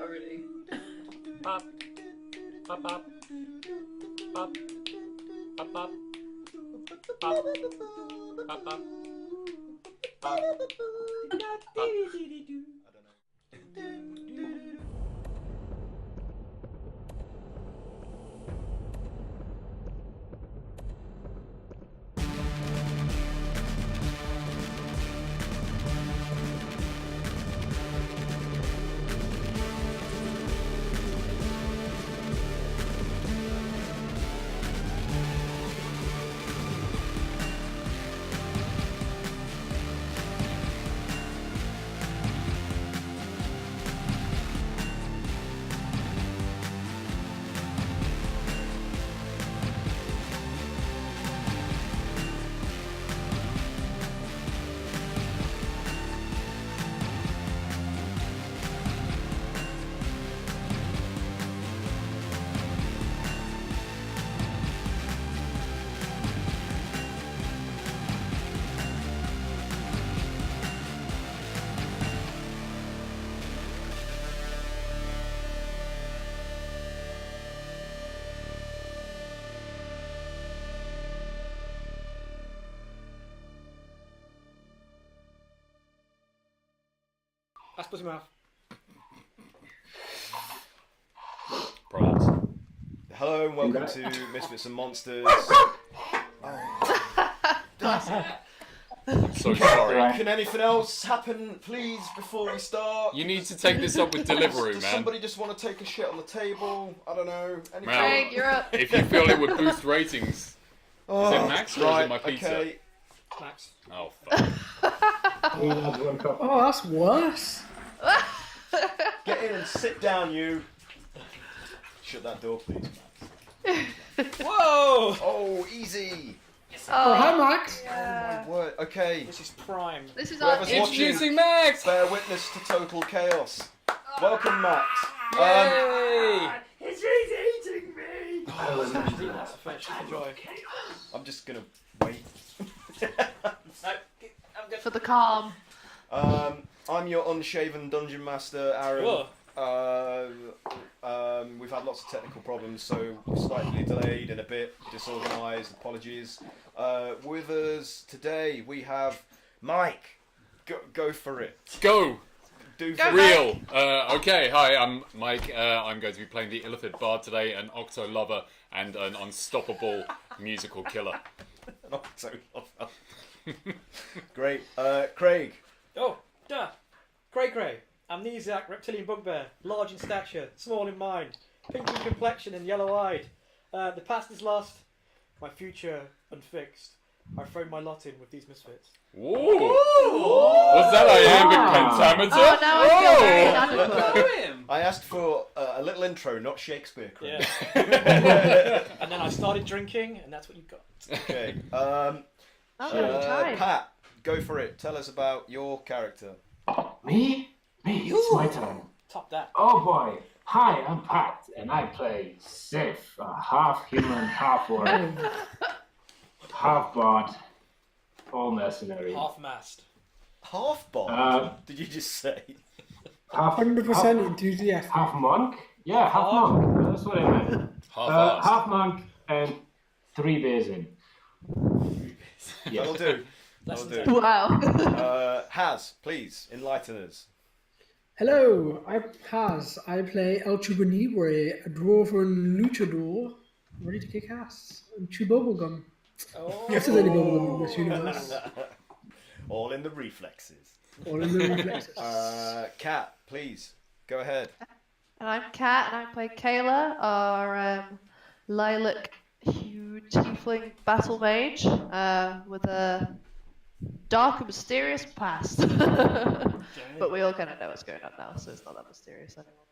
already. Pop. Pop, pop. Pop. Pop, pop. Pop. Pop, pop. Pop. That's pussy mouth. Products. Hello and welcome to Misfits and Monsters. I'm so sorry. Can anything else happen, please, before we start? You need to take this up with Deliveroo, Does man. somebody just want to take a shit on the table? I don't know. Anything? Craig, you're up. If you feel it would boost ratings. Oh, Is it Max or is it my pizza? Okay. Max. Oh, fuck. Oh, that's worse. Get in and sit down, you. Shut that door, please, Max. Whoa! Oh, easy. Oh, hi, Max. Oh, my word. Okay. This is prime. This is our Whoever's Introducing Max! Bear witness to total chaos. Welcome, Max. Yay! He's eating me. That's a fetch. Enjoy. I'm just gonna wait. for the calm. I'm your unshaven dungeon master, Aaron. Whoa. We've had lots of technical problems, so we're slightly delayed and a bit disorganised. Apologies. With us today we have Mike. Go for it. Go! Do Go, for Real! Okay, hi, I'm Mike. I'm going to be playing the Illithid Bard today, an Octo lover and an unstoppable musical killer. An octo lover. Great. Craig. Oh, duh. Cray. Amnesiac, reptilian bugbear, large in stature, small in mind, pink in complexion and yellow-eyed. The past is lost, my future unfixed. I throw my lot in with these misfits. Ooh! What's that iambic pentameter? Oh, now I feel very inadequate. I asked for a little intro, not Shakespeare. Craig. Yeah. And then I started drinking, and that's what you got. Okay. Time. Pat, go for it. Tell us about your character. Me? It's my turn. Top that. Oh boy. Hi, I'm Pat, and I play Sif, a half human, half orc, half bard, all mercenary. Half-mast. Half bard? Did you just say? Half 100% enthusiastic. half monk? Yeah, half monk. That's what I meant. Half-assed. Half monk and 3 beers in. That'll do. That'll Lessons do. Wow. Haz, please, enlighten us. Hello, I'm Haz. I play El Chubanibre, a dwarven luchador, ready to kick ass and chew bubblegum. Oh. If there's any bubblegum in this universe. All in the reflexes. All in the reflexes. Kat, please, go ahead. And I'm Kat, and I play Kayla, our lilac huge tiefling battle mage with a dark and mysterious past. But we all kind of know what's going on now, so it's not that mysterious anymore.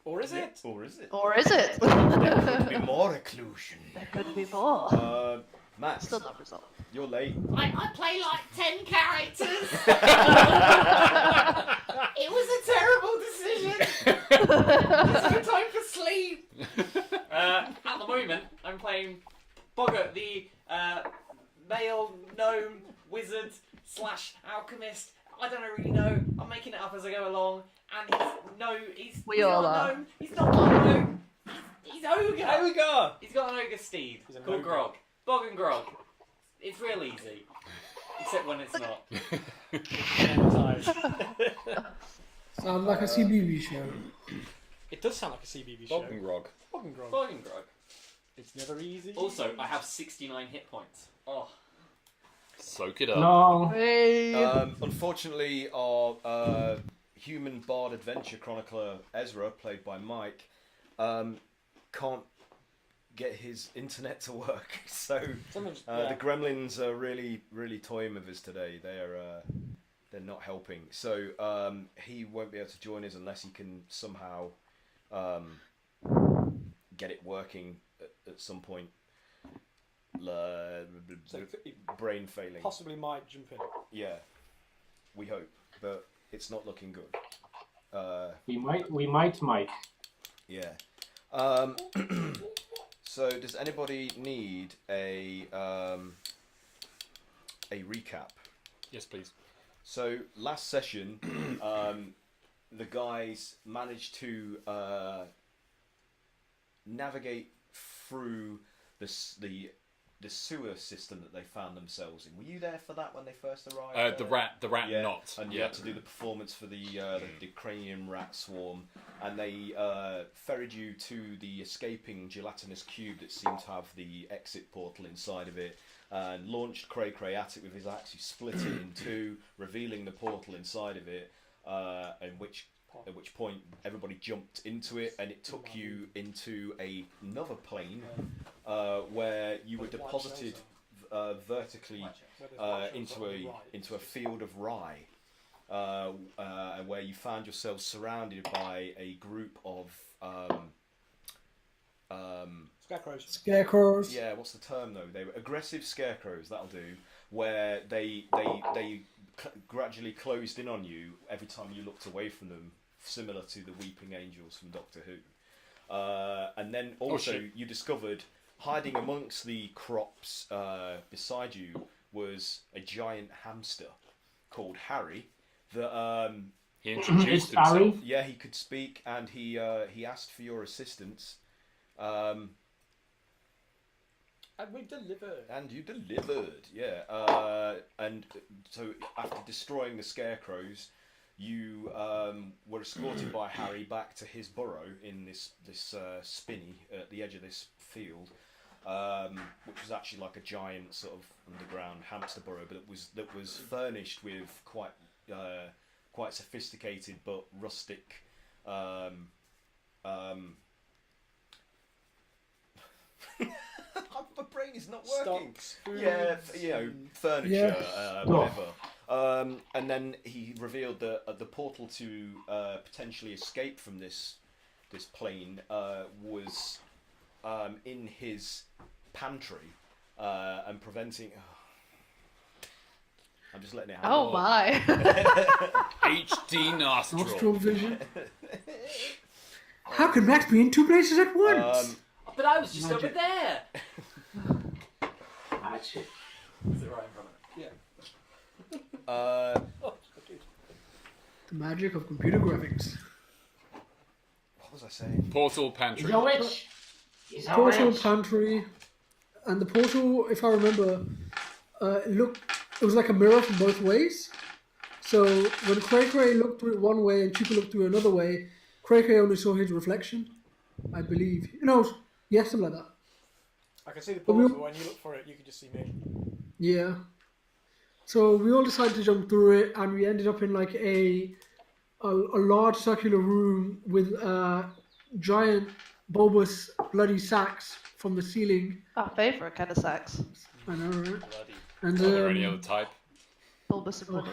Or is it? Or is it? Or is it? There could be more occlusion. There could be more. Max, Still not resolved. you're late. I play like 10 characters. It was a terrible decision. It's no time for sleep. At the moment, I'm playing Boggart, the male gnome wizard / alchemist. I don't really know. I'm making it up as I go along, and he's We all not are. a gnome. He's not no. He's ogre. Ogre! He's got an ogre steed He's a called ogre. Grog. Bog and Grog. It's real easy, except when it's not. Sounds like a CBB show. It does sound like a CBB show. Bog and Grog. Bog and Grog. Bog and Grog. It's never easy. Also, I have 69 hit points. Oh. Soak it up. No. Hey. Unfortunately, our human bard adventure chronicler Ezra, played by Mike, can't get his internet to work. So the gremlins are really, really toying with us today. They're not helping. So he won't be able to join us unless he can somehow get it working at some point. Brain failing. Possibly might jump in. Yeah, we hope, but it's not looking good. We might, Mike. Yeah. So, does anybody need a recap? Yes, please. So, last session, the guys managed to navigate through the sewer system that they found themselves in. Were you there for that when they first arrived? The rat yeah. knot. And you had to do the performance for the cranium rat swarm, and they ferried you to the escaping gelatinous cube that seemed to have the exit portal inside of it, and launched Cray Cray at it with his axe, who split it in two, revealing the portal inside of it, at which point everybody jumped into it, and it took you into another plane where you were deposited vertically into a field of rye, where you found yourself surrounded by a group of Scarecrows. Yeah, what's the term though? They were aggressive scarecrows. That'll do. Where they gradually closed in on you every time you looked away from them, similar to the weeping angels from Doctor Who. And then also you discovered, hiding amongst the crops beside you, was a giant hamster called Harry. That he introduced Harry? himself. yeah, he could speak, and he asked for your assistance. And we delivered. And you delivered, yeah. And so after destroying the scarecrows, you were escorted by Harry back to his burrow in this spinney at the edge of this field, which was actually like a giant sort of underground hamster burrow, but that was furnished with quite sophisticated but rustic. My brain is not working. Stocks, Yeah, furniture, Yeah. whatever. And then he revealed that the portal to potentially escape from this plane was in his pantry and preventing. I'm just letting it happen. Oh my. HD Nostril nostril. vision. How can Max be in two places at once? But I was just Magic. over there. Magic. Is it right in front of me? The magic of computer graphics. What was I saying? Portal pantry. He's a witch. He's a Portal witch. pantry, and the portal, if I remember, it was like a mirror from both ways. So when Cray Cray looked through it one way and Chupa looked through it another way, Cray Cray only saw his reflection, I believe. Yes, something like that. I can see the But we- portal, but when you look for it, you can just see me. Yeah. So we all decided to jump through it, and we ended up in like a large circular room with giant bulbous bloody sacks from the ceiling. Our favourite kind of sex. I know, right? Bloody. And Are there any other type? Bulbous and bloody.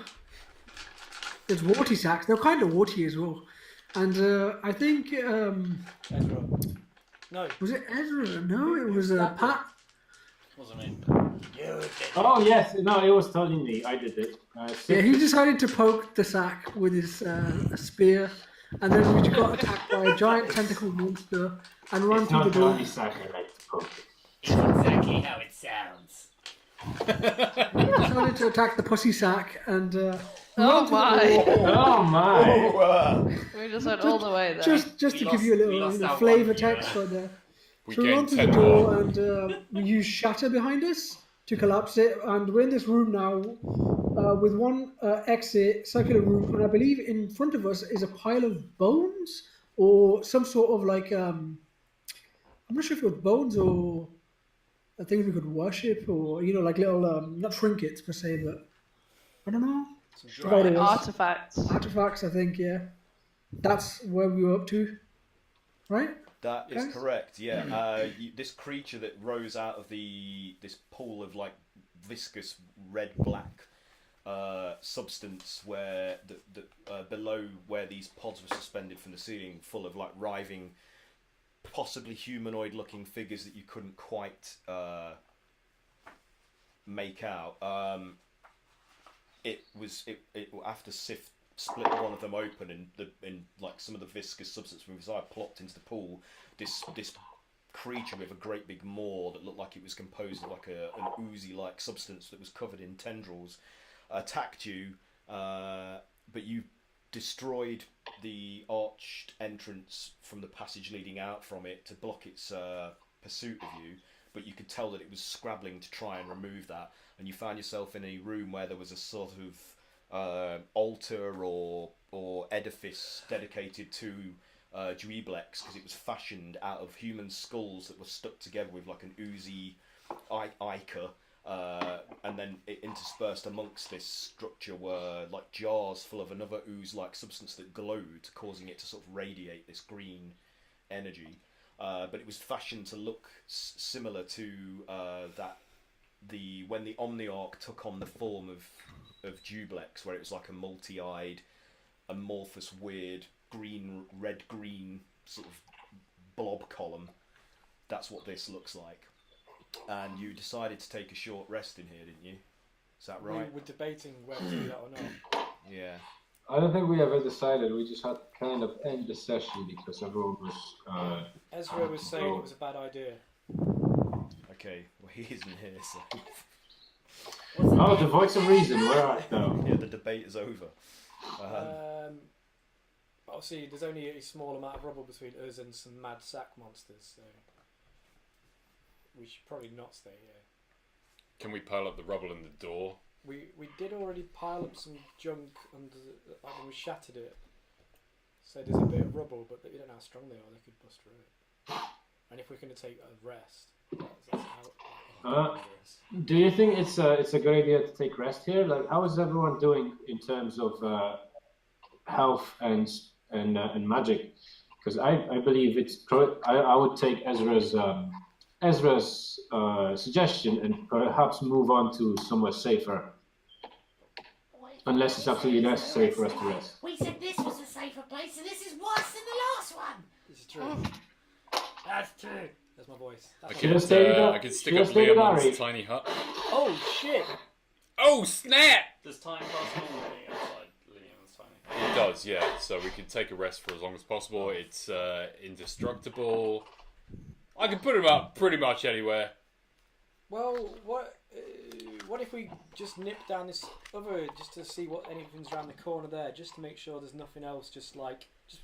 there's warty sacks. They're kind of warty as well. And I think Ezra. No. was it Ezra? No, it was Pat. Wasn't me. Oh yes, no, it was totally me. I did it. Yeah, he decided to poke the sack with his spear, and then we got attacked by a giant tentacle monster and run It's through the not door. only sack I like to poke it. It's exactly how it sounds. decided to attack the pussy sack and Oh my! Oh my! We just went all the way there. just to give you a we little lost our flavour one viewer. text right there. We So we run gained through the 10 door more. and we use shatter behind us to collapse it, and we're in this room now with one exit, circular room, and I believe in front of us is a pile of bones or some sort of like I'm not sure if it was bones or things we could worship, or like little not trinkets per se, but I don't know. What it was. Artifacts. Artifacts, I think, yeah. That's where we were up to, right? That is Guys? correct. Yeah. This creature that rose out of this pool of like viscous red black substance, where below where these pods were suspended from the ceiling, full of like writhing, possibly humanoid-looking figures that you couldn't quite make out. It after Sif split one of them open and like some of the viscous substance from inside plopped into the pool. This creature with a great big maw that looked like it was composed of like an oozy-like substance that was covered in tendrils attacked you, but you destroyed the arched entrance from the passage leading out from it to block its pursuit of you. But you could tell that it was scrabbling to try and remove that, and you found yourself in a room where there was a sort of altar or edifice dedicated to Dweeblex, because it was fashioned out of human skulls that were stuck together with like an oozy ichor, and then interspersed amongst this structure were like jars full of another ooze-like substance that glowed, causing it to sort of radiate this green energy. But it was fashioned to look similar to when the Omniarch took on the form of Dublex, where it was like a multi-eyed, amorphous, weird red-green sort of blob column. That's what this looks like. And you decided to take a short rest in here, didn't you? Is that right? We were debating whether to do that or not. Yeah. I don't think we ever decided. We just had to kind of end the session because everyone was. Ezra was saying it was a bad idea. Okay, well he isn't here, so... Oh, the voice of reason. Where are you now? Yeah, the debate is over. Obviously, there's only a small amount of rubble between us and some mad sack monsters, so we should probably not stay here. Can we pile up the rubble in the door? We did already pile up some junk under like when we shattered it. So there's a bit of rubble, but you don't know how strong they are. They could bust through it. And if we're going to take a rest, that's how Do you think it's a good idea to take rest here? Like, how is everyone doing in terms of health and magic? Because I believe it's. I would take Ezra's suggestion and perhaps move on to somewhere safer. Unless it's absolutely necessary for us to rest. We said this was a safer place, and this is worse than the last one. This is true. That's true. That's my voice. I That's could, my voice. I could stick up Liam's tiny hut. Oh shit! Oh snap! Does time pass normally outside Liam's tiny? It does, yeah. So we can take a rest for as long as possible. It's indestructible. I can put him up pretty much anywhere. Well, what if we just nip down this other just to see what anything's around the corner there, just to make sure there's nothing else, just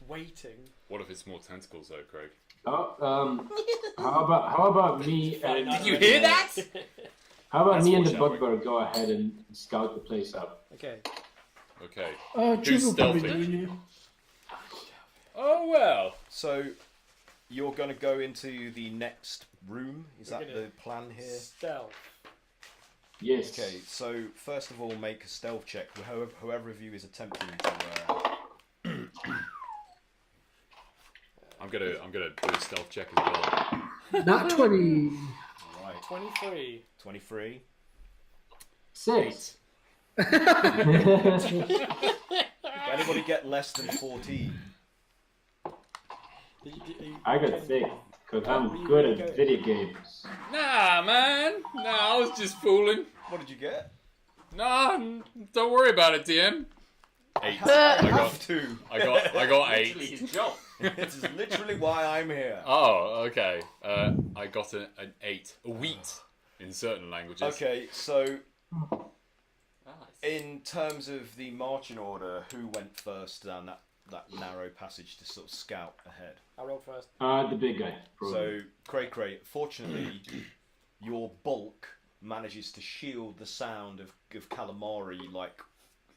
waiting. What if it's more tentacles though, Craig? Oh, how about me? And, Did you hear that? How about That's me and the foreshadowing. bugbear go ahead and scout the place out? Okay. Okay. Jude will probably stealthy? join you. Oh well. So, you're going to go into the next room? Is We're that gonna the plan here? Stealth. Yes. Okay, so first of all, make a stealth check. Whoever of you is attempting to... I'm gonna do a stealth check as well. Nat 20. Right, 23. 23. 6. Did anybody get less than 14? I got 6 because I'm good at video games. Nah, man. Nah, I was just fooling. What did you get? Nah, don't worry about it, DM. 8. I have to. I got Literally 8. his job. This is literally why I'm here. Oh, okay. I got an 8. A wheat in certain languages. Okay, so Ah, in terms of the marching order, who went first down that narrow passage to sort of scout ahead? I rolled first. The big guy. Probably. So, Cray, fortunately, your bulk manages to shield the sound of calamari, like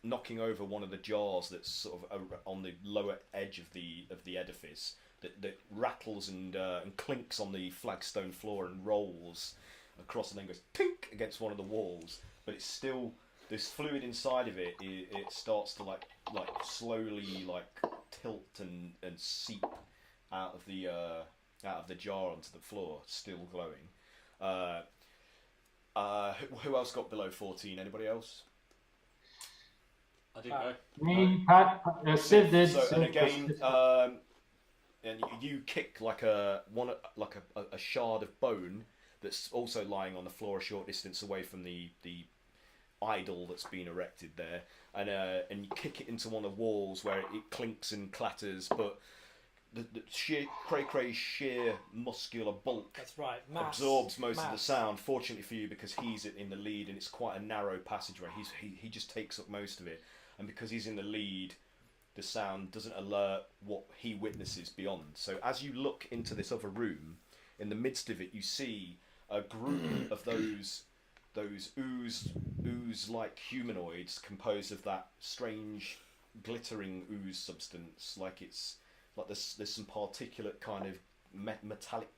knocking over one of the jars that's sort of on the lower edge of the edifice that rattles and clinks on the flagstone floor and rolls across and then goes tink against one of the walls. But it's still this fluid inside of it. It starts to like slowly like tilt and seep out of the jar onto the floor, still glowing. Who else got below 14? Anybody else? I didn't know. Me, Pat, Sid did. So, and Sid- again, and you kick like a shard of bone that's also lying on the floor a short distance away from the idol that's been erected there, and you kick it into one of the walls where it clinks and clatters, but the sheer Cray's sheer muscular bulk That's right. Mass. absorbs most of the Mass. sound. Fortunately for you, because he's in the lead, and it's quite a narrow passageway. He just takes up most of it, and because he's in the lead, the sound doesn't alert what he witnesses beyond. So as you look into this other room, in the midst of it, you see a group of those ooze-like humanoids composed of that strange glittering ooze substance, like there's some particulate kind of metallic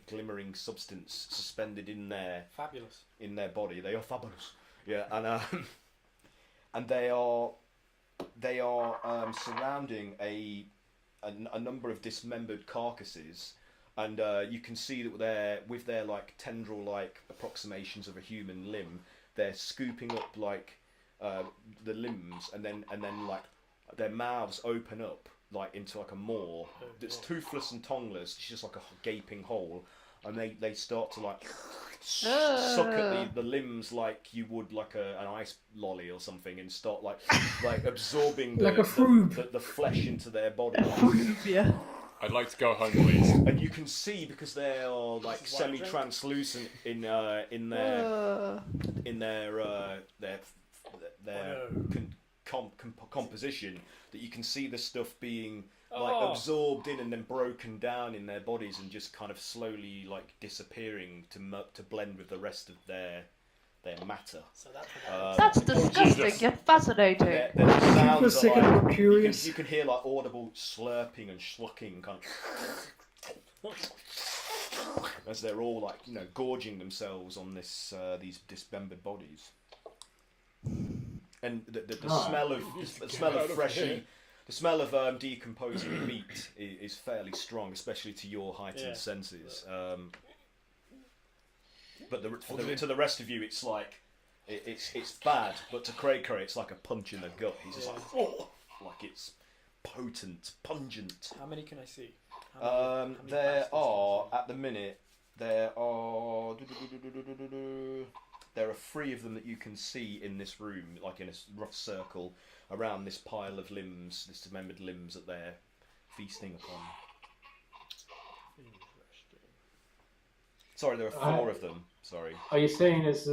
glimmering substance suspended in their Fabulous. in their body. They are fabulous. Yeah, and they are surrounding a number of dismembered carcasses, and you can see that with their like tendril like approximations of a human limb, they're scooping up like the limbs, and then like their mouths open up like into like a maw that's toothless and tongueless. It's just like a gaping hole, and they start to like suck at the limbs like you would like an ice lolly or something, and start like absorbing Like a froob. the flesh into their body. Yeah. I'd like to go home, please. And you can see, because they are like This is what I drink. semi-translucent in their composition, that you can see the stuff being like absorbed in and then broken down in their bodies, and just kind of slowly like disappearing to blend with the rest of their matter. So that's That's disgusting, yet fascinating. Their sounds sick are and like, curious. you can hear like audible slurping and schlucking kind of as they're all like gorging themselves on these dismembered bodies. And the smell of freshly, the smell of decomposing meat is fairly strong, especially to your heightened senses. But to the rest of you, it's like it's bad. But to Cray, it's like a punch in the gut. He's just like, oh, like it's potent, pungent. How many can I see? How many There bastards are can I see? at the minute there are 3 of them that you can see in this room, like in a rough circle around this pile of limbs, this dismembered limbs that they're feasting upon. Sorry, there are 4 of them. Sorry. Are you saying this?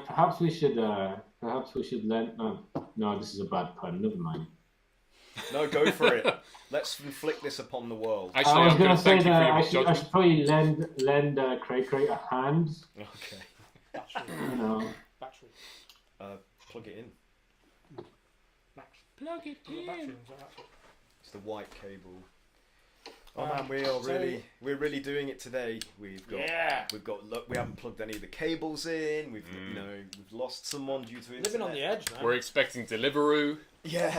Perhaps we should lend. No, this is a bad pun. Never mind. No, go for it. Let's inflict this upon the world. I Actually, was I'm going going to to thank say you for that your I should judgment. probably lend Cray a hand. Okay. Battery. You know. Battery. Plug it in. Plug it Is that battery? in. Is that battery? It's the white cable. Oh man, we're really doing it today. We've got look, we haven't plugged any of the cables in. We've we've lost someone due to Living on the edge, man. We're expecting Deliveroo. Yeah.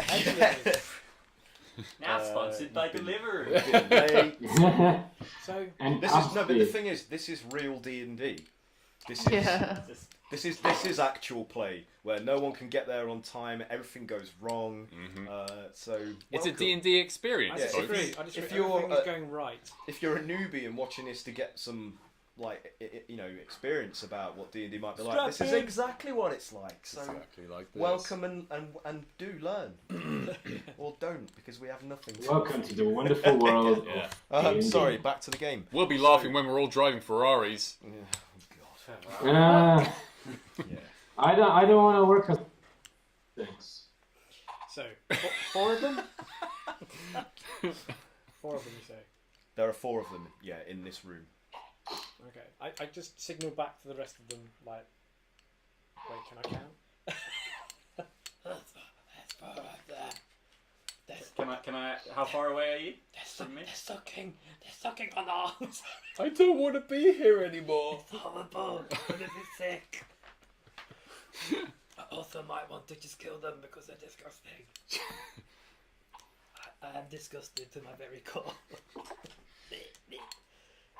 Now sponsored by Deliveroo. Late. So And This is no, but the after- thing is, this is real D&D. This is this is actual play where no one can get there on time. Everything goes wrong. So It's a welcome. D&D experience, I Yeah, folks. disagree. I disagree. if you're, Everything is going right. If you're a newbie and watching this to get some experience about what D&D might be like, this is Strap in. exactly what it's like. So Exactly like this. welcome and do learn, or don't, because we have nothing. To Welcome to the wonderful world Yeah. of D&D. Sorry, back to the game. We'll be laughing when we're all driving Ferraris. Yeah, Uh, Yeah. I don't want to work as things. So, four of them? Four of them, you say? There are 4 of them, yeah, in this room. Okay. I just signal back to the rest of them, like, wait, can I count? Can I? How far away are you from me? They're sucking on arms. I don't want to be here anymore. Horrible. I'm gonna be sick. I also might want to just kill them because they're disgusting. I am disgusted to my very core.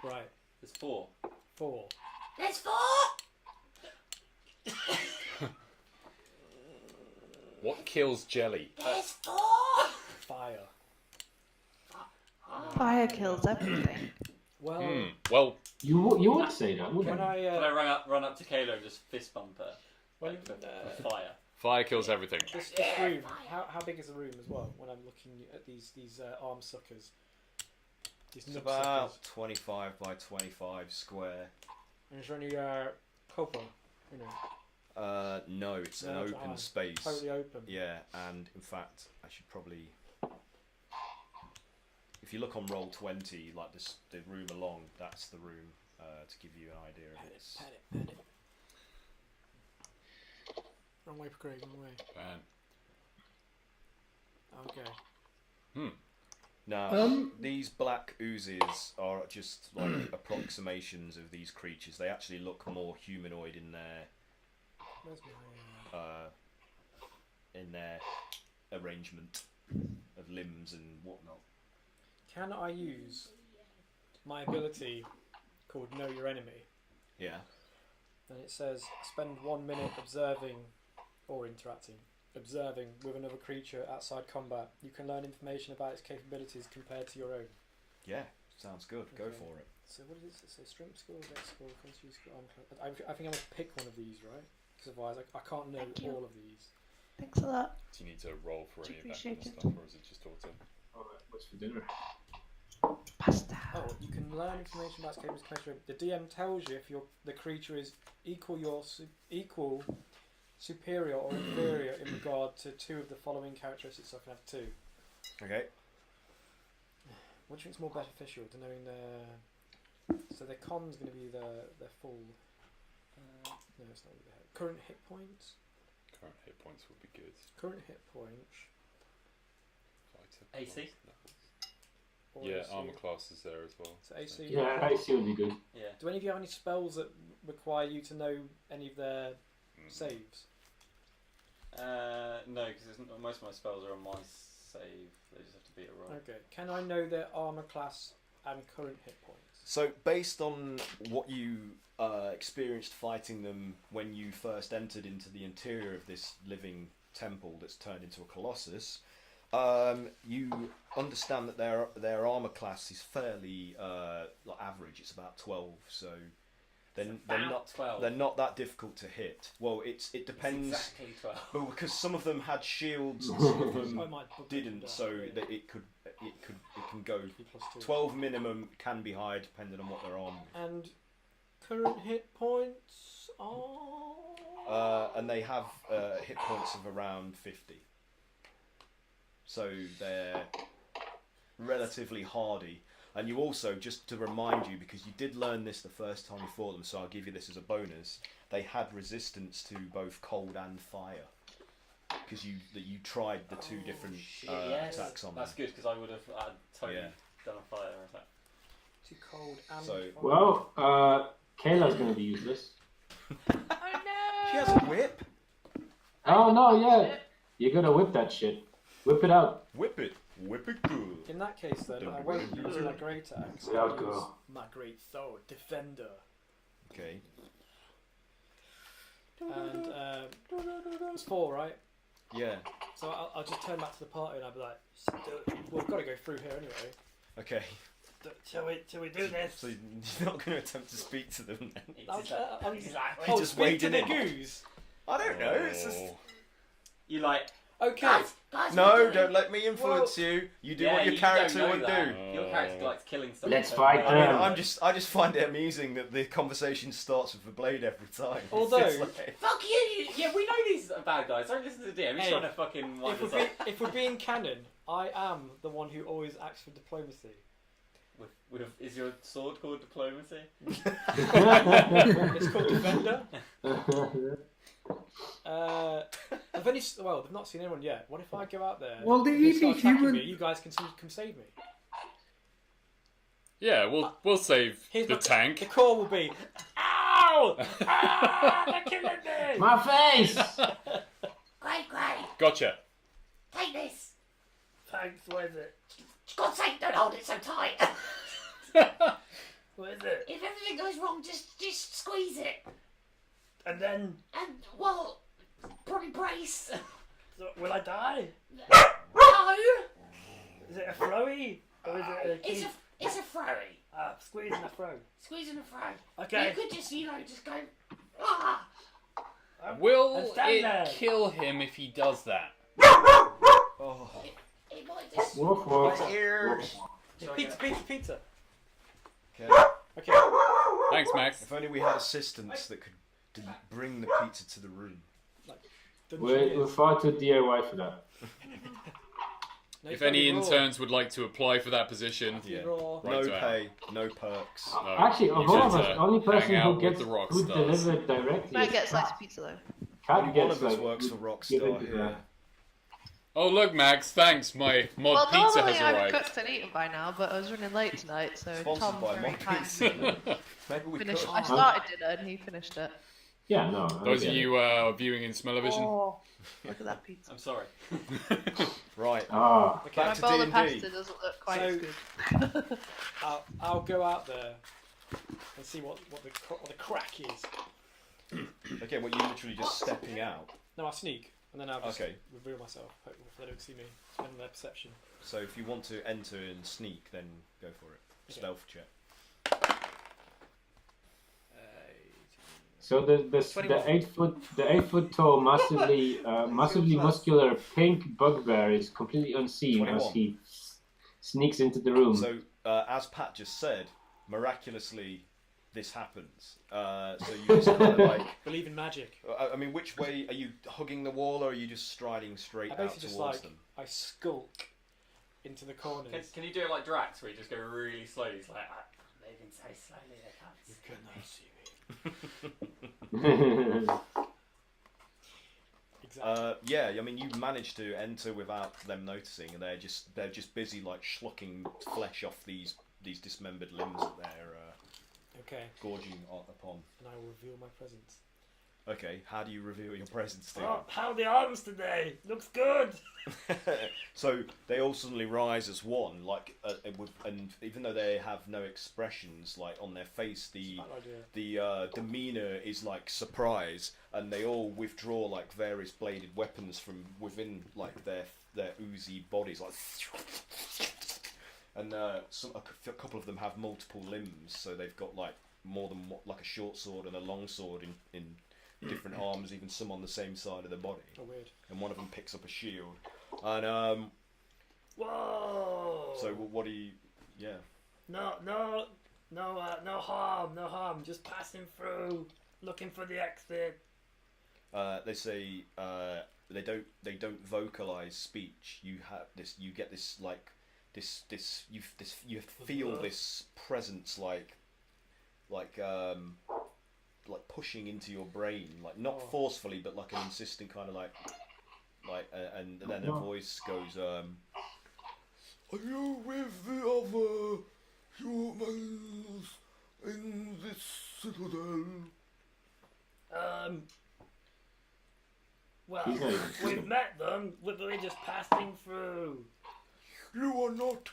Right. There's 4. 4. There's 4! What kills jelly? There's 4! Fire. Fire kills everything. Well, Well, You would say that, wouldn't when you? Can I run up to Kayla and just fist bump her? Well, Like, for fire. fire kills everything. this room, how big is the room as well? When I'm looking at these arm suckers, these It's nub about suckers. 25 by 25 square. And is there any cover? You know, No, it's an No, it's open fine. space. totally open. Yeah, and in fact, I should probably. If you look on roll 20, like this, the room along, that's the room to give you an idea of its. Pat it. Wrong way, Craig. Wrong way. Man. Okay. Now, these black oozes are just like approximations of these creatures. They actually look more humanoid in Where's my? their arrangement of limbs and whatnot. Can I use my ability called Know Your Enemy? Yeah. And it says spend 1 minute observing or interacting. Observing with another creature outside combat. You can learn information about its capabilities compared to your own. Yeah, sounds good. Go Okay. for it. So what does it say? Strength score, dex score, constitution score, armor class. I think I'm going to pick one of these, right? Because otherwise I can't know Thank you. all of these. Thanks for that. Do you need to roll for any of that kind of Appreciate it. stuff, or is it just auto? Alright, what's for dinner? Pasta. Oh, you can learn information about its capabilities compared to your own. The DM tells you if the creature is equal, superior or inferior in regard to 2 of the following characteristics. So I can have 2. Okay. Which one's more beneficial to knowing their? So their con's going to be their full. No, it's not really their current hit points. Current hit points would be good. Current hit points. Fighter AC? plus levels. Or Yeah, AC. armor class is there as well. So AC. Yeah, I see would be good. Yeah. Do any of you have any spells that require you to know any of their saves? No, because most of my spells are on my save. They just have to be a roll. Okay. Can I know their armor class and current hit points? So, based on what you experienced fighting them when you first entered into the interior of this living temple that's turned into a colossus, you understand that their armor class is fairly like average. It's about 12. So they're not that difficult to hit. Well, it depends. It's exactly 12. Well, because some of them had shields, and some of them I might book it didn't. down, So yeah. that it can go. Be +2. 12 minimum, can be high depending on what they're on. And current hit points are. And they have hit points of around 50. So they're relatively hardy. And you also, just to remind you, because you did learn this the first time you fought them, so I'll give you this as a bonus, they had resistance to both cold and fire. Because you tried the 2 different Yes, attacks on that's them. good because I would have totally Yeah. done a fire attack. Too cold and. So- fire. Well, Kayla's gonna be useless. Oh no! She has a whip. Oh no, yeah. You gotta whip that shit. Whip it out. Whip it good. In that case, then, I won't use my great axe. Yeah, I'll go. use my great sword, defender. Okay. And it's 4, right? Yeah. So I'll just turn back to the party and I'll be like, well, we've got to go through here anyway. Okay. Shall we do this? So you're not going to attempt to speak to them then? I'm Exactly. oh, just speak to wading the in. goose. I don't know. It's just. You like Okay. Guys, what No, are you don't doing? let me influence you. You do what your you character don't know would that. do. Your character likes killing stuff. Let's fight I mean, them. I just find it amusing that the conversation starts with the blade every time. It's Although- just like- Fuck you! Yeah, we know these are bad guys. Don't listen to the DM. He's Hey, trying to fucking wind us up. If we're being canon, I am the one who always acts for diplomacy. Is your sword called diplomacy? It's called Defender. They've not seen anyone yet. What if I go out there? Well, the and they start easy attacking human- me, you guys can come save me. Yeah, we'll save Here's the my- tank. The core will be, ow! Ah, they're killing me! My face! Great. Gotcha. Take this. Thanks. Where is it? For God's sake, don't hold it so tight. Where is it? If everything goes wrong, just squeeze it. And then, And, well, probably brace. will I die? No! Is it a throwy? Or is it It's a furry. squeezing a throw? Squeezing a furry. Okay. You could just, just go, ah! Will And stand it there. kill him if he does that? Oh, It might just... Woof woof. my ears. Pizza. Okay. Okay. Thanks, Max. If only we had assistants that could bring the pizza to the room. We're far too DIY for that. No, If you any gotta be raw. interns would like to apply for that position, Yeah. Raw. Right No to pay, no perks. no, Actually, you of all of get us, to the only person hang out who with gets the rock food stars. delivered directly Might is get a slice of pizza though. Cat Only gets one of us like, works for given Rockstar to here. that. Oh look, Max, thanks. My mod Well, pizza normally has I've arrived. cooked and eaten by now, but I was running late tonight, so Sponsored Tom by very Mod kindly Pizza. Maybe we finished. could. I started dinner and he finished it. Yeah, no. I Those of get it. you viewing in Smell-O-Vision. Oh, look at that pizza. I'm sorry. Right. Ah, Okay. Back My bowl to of pasta D&D. doesn't look quite So- as good. I'll go out there and see what the crack is. Okay, well, you're literally just stepping out. No, I'll sneak and then I'll just Okay. reveal myself. Hope they don't see me. Depending on their perception. So if you want to enter and sneak, then go for it. Okay. Stealth check. so the 21. 8 foot tall, massively muscular pink bugbear is completely unseen 21. as he sneaks into the room. So, as Pat just said, miraculously, this happens. So you just kind of like... Believe in magic. I mean, which way? Are you hugging the wall or are you just striding straight I out basically just towards like them? I skulk into the corners. Can you do it like Drax, where you just go really slowly? It's like, I'm moving so slowly, they can't see me. Exactly. Yeah, I mean, you managed to enter without them noticing, and they're just busy like schlucking flesh off these dismembered limbs that they're Okay. gorging upon. And I will reveal my presence. Okay, how do you reveal your presence to them? Oh, how are the arms today? Looks good. So they all suddenly rise as one, like, and even though they have no expressions, like on their face, the Bad idea. demeanor is like surprise, and they all withdraw like various bladed weapons from within like their oozy bodies, like, and a couple of them have multiple limbs, so they've got like more than like a short sword and a long sword in different arms, even some on the same side of the body. Oh, weird. And one of them picks up a shield. And Whoa! so what do you? Yeah. No harm. Just passing through, looking for the exit. They say they don't vocalize speech. You have this. You get this like you feel this presence like pushing into your brain, like not forcefully, but like an insistent kind of like and then a voice goes, "Are you with the other humans in this citadel?" Well, He's not even- we've met them. We're just passing through. You are not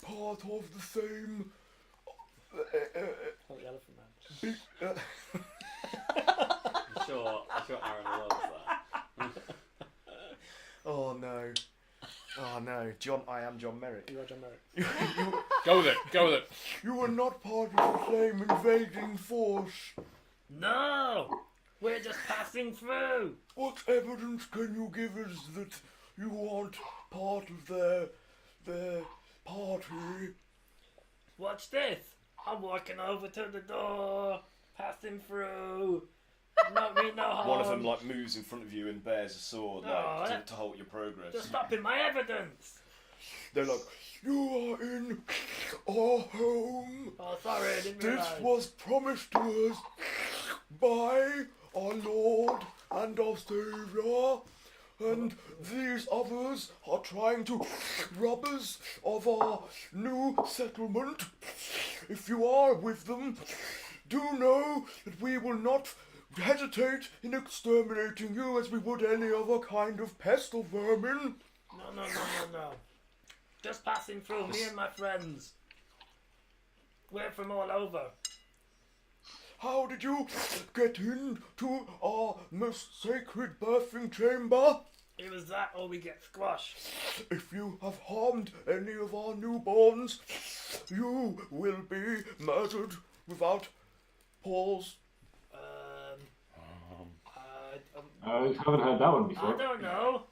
part of the same. Oh, the elephant man. I'm sure Aaron loves that. Oh no. Oh no. I am John Merrick. You are John Merrick. Go with it. You are not part of the same invading force. No! We're just passing through. What evidence can you give us that you aren't part of their party? Watch this. I'm walking over to the door, passing through. Not me no harm. One of them like moves in front of you and bears a sword Oh, to halt your progress. Just stopping my evidence. They're like, you are in our home. Oh, sorry, I didn't This realise. was promised to us by our Lord and our Saviour, and these others are trying to rob us of our new settlement. If you are with them, do know that we will not hesitate in exterminating you as we would any other kind of pest or vermin. No. Just passing through, me and my friends. We're from all over. How did you get into our most sacred birthing chamber? It was that or we get squashed. If you have harmed any of our newborns, you will be murdered without pause. I haven't heard that one I before. don't know.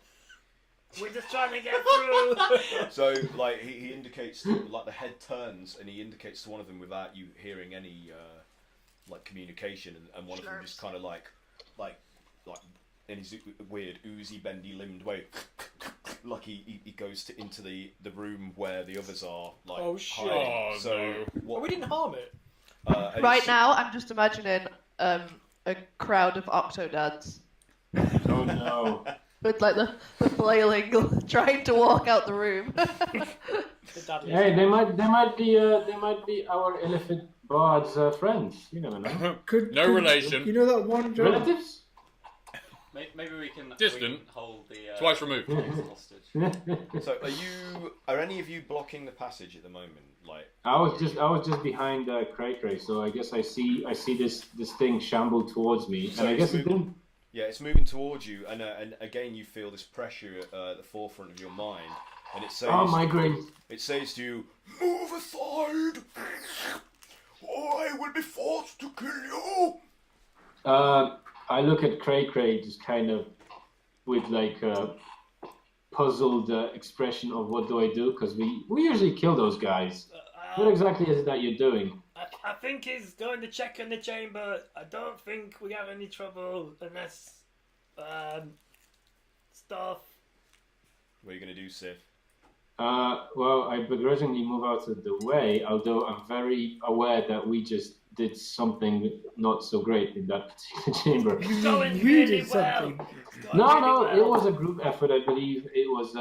We're just trying to get through. So, like, he indicates, like, the head turns and he indicates to one of them without you hearing any, like, communication, and one of them just kind of like, in his weird, oozy, bendy limbed way, like he goes into the room where the others are, like, Oh, shit. hiding. Oh, So, no. Well, we didn't harm it. and Right it's- now, I'm just imagining a crowd of octodads Oh no. with like the flailing, trying to walk out the room. The dad Hey, they might be our elephant bard's friends. You never know. No relation. You know that one joke? Relatives? Maybe we can Distant. hold the Twice removed. hostage. So, are any of you blocking the passage at the moment? Like, I was just behind Cray, so I guess I see this thing shamble towards me, So and I it's guess it didn't. yeah, it's moving towards you, and again you feel this pressure at the forefront of your mind, and it says, Oh, migraine. it says to you, move aside, or I will be forced to kill you. I look at Cray just kind of with like a puzzled expression of what do I do, because we usually kill those guys. What exactly is it that you're doing? I think he's going to check in the chamber. I don't think we have any trouble unless stuff. What are you going to do, Sif? Well, I begrudgingly move out of the way, although I'm very aware that we just did something not so great in that particular chamber. It's going You really did well. something. It's going No, really it well. was a group effort. I believe it was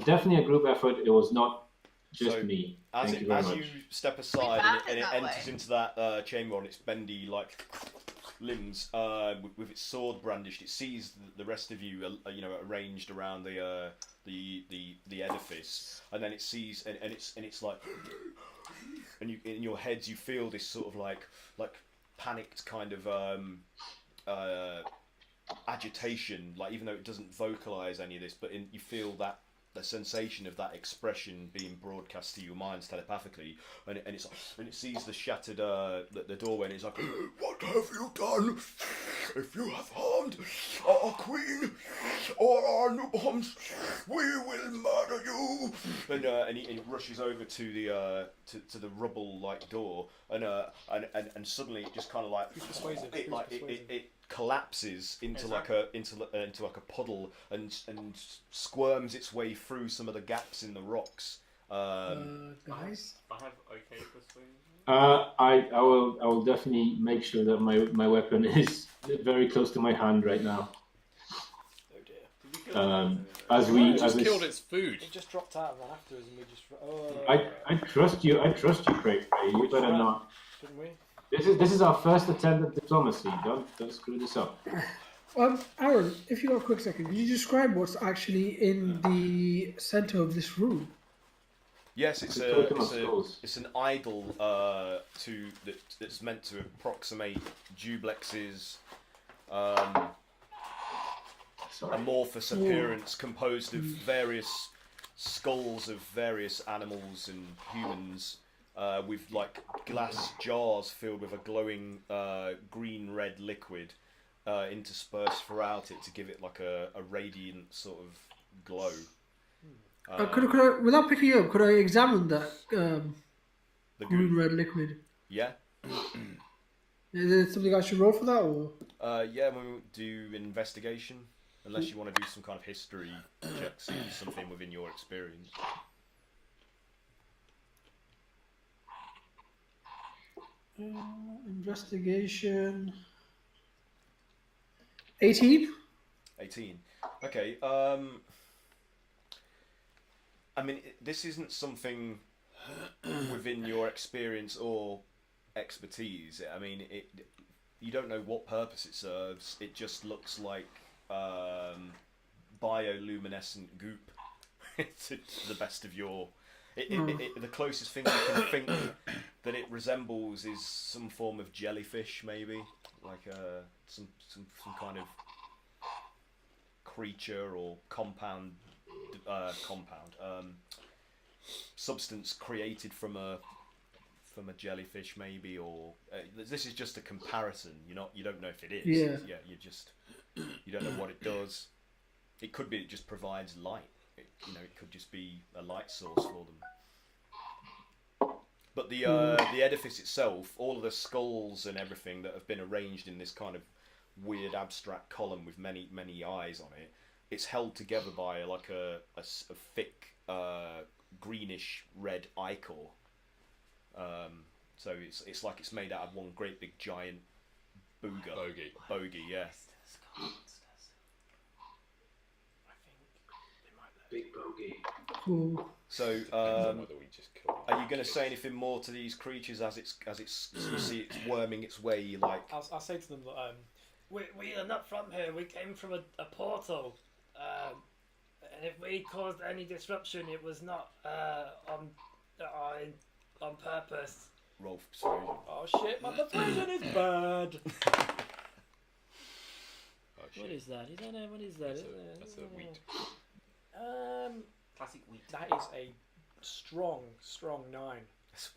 definitely a group effort. It was not just So, me. As Thank you very as much. you step aside found and it it that enters way. into that chamber on its bendy like limbs, with its sword brandished, it sees the rest of you, arranged around the edifice, and then it sees and it's like, and you in your heads you feel this sort of like panicked kind of agitation, like even though it doesn't vocalize any of this, but you feel that the sensation of that expression being broadcast to your minds telepathically, and it's like, and it sees the shattered the doorway, and it's like, what have you done? If you have harmed our queen or our newborns, we will murder you. And he rushes over to the rubble like door, and suddenly it just kind of like persuasive? it Who's like persuasive? it collapses into Is like a puddle and squirms its way through some of the gaps in the rocks. Guys, I have okay persuasion. I will definitely make sure that my weapon is very close to my hand right now. Oh dear. Did we kill As It we just as killed its food. It just dropped out and ran after us, and we just. I trust you. I trust you, Craig. You better Right. not. Didn't we? This is our first attempt at diplomacy. Don't screw this up. Aaron, if you got a quick second, can you describe what's actually in the center of this room? Yes, it's It's a totem of skulls. it's an idol that's meant to approximate Dublex's Sorry. amorphous appearance, composed of various skulls of various animals and humans, with like glass jars filled with a glowing green-red liquid interspersed throughout it to give it like a radiant sort of glow. Could I, without picking up, could I examine that The green goo. red liquid? Yeah. Is it something I should roll for that, or? Yeah, we'll do investigation. Unless you want to do some kind of history check, see something within your experience. Investigation. 18. 18. Okay. I mean, this isn't something within your experience or expertise. I mean, you don't know what purpose it serves. It just looks like bioluminescent goop. To the best of your... the closest thing you can think that it resembles is some form of jellyfish, maybe. Like some kind of creature or compound substance created from a jellyfish, maybe, or this is just a comparison. You don't know if it is. Yeah. You don't know what it does. It could be it just provides light. It could just be a light source for them. But the edifice itself, all of the skulls and everything that have been arranged in this kind of weird abstract column with many eyes on it, it's held together by like a thick greenish red ichor. So it's like it's made out of one great big giant bogey, yeah. Big bogey. Cool. So are you going to say anything more to these creatures as you see it's worming its way like? I'll say to them that We are not from here. We came from a portal. And if we caused any disruption, it was not on purpose. Roll for persuasion. oh shit, my persuasion is bad. What is that? I don't know. What is that? That's a wheat. Classic wheat. That is a strong 9.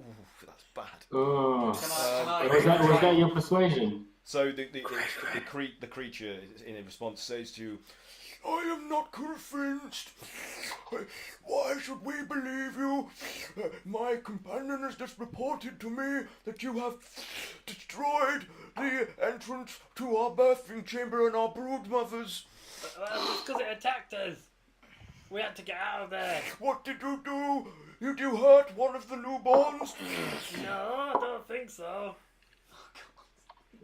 Ooh, that's bad. Oh. Was Was that your persuasion? So the creature in response says to you, "I am not convinced. Why should we believe you? My companion has just reported to me that you have destroyed the entrance to our birthing chamber and our brood mothers. It's because it attacked us. We had to get out of there. What did you do? Did you hurt one of the newborns? No, I don't think so.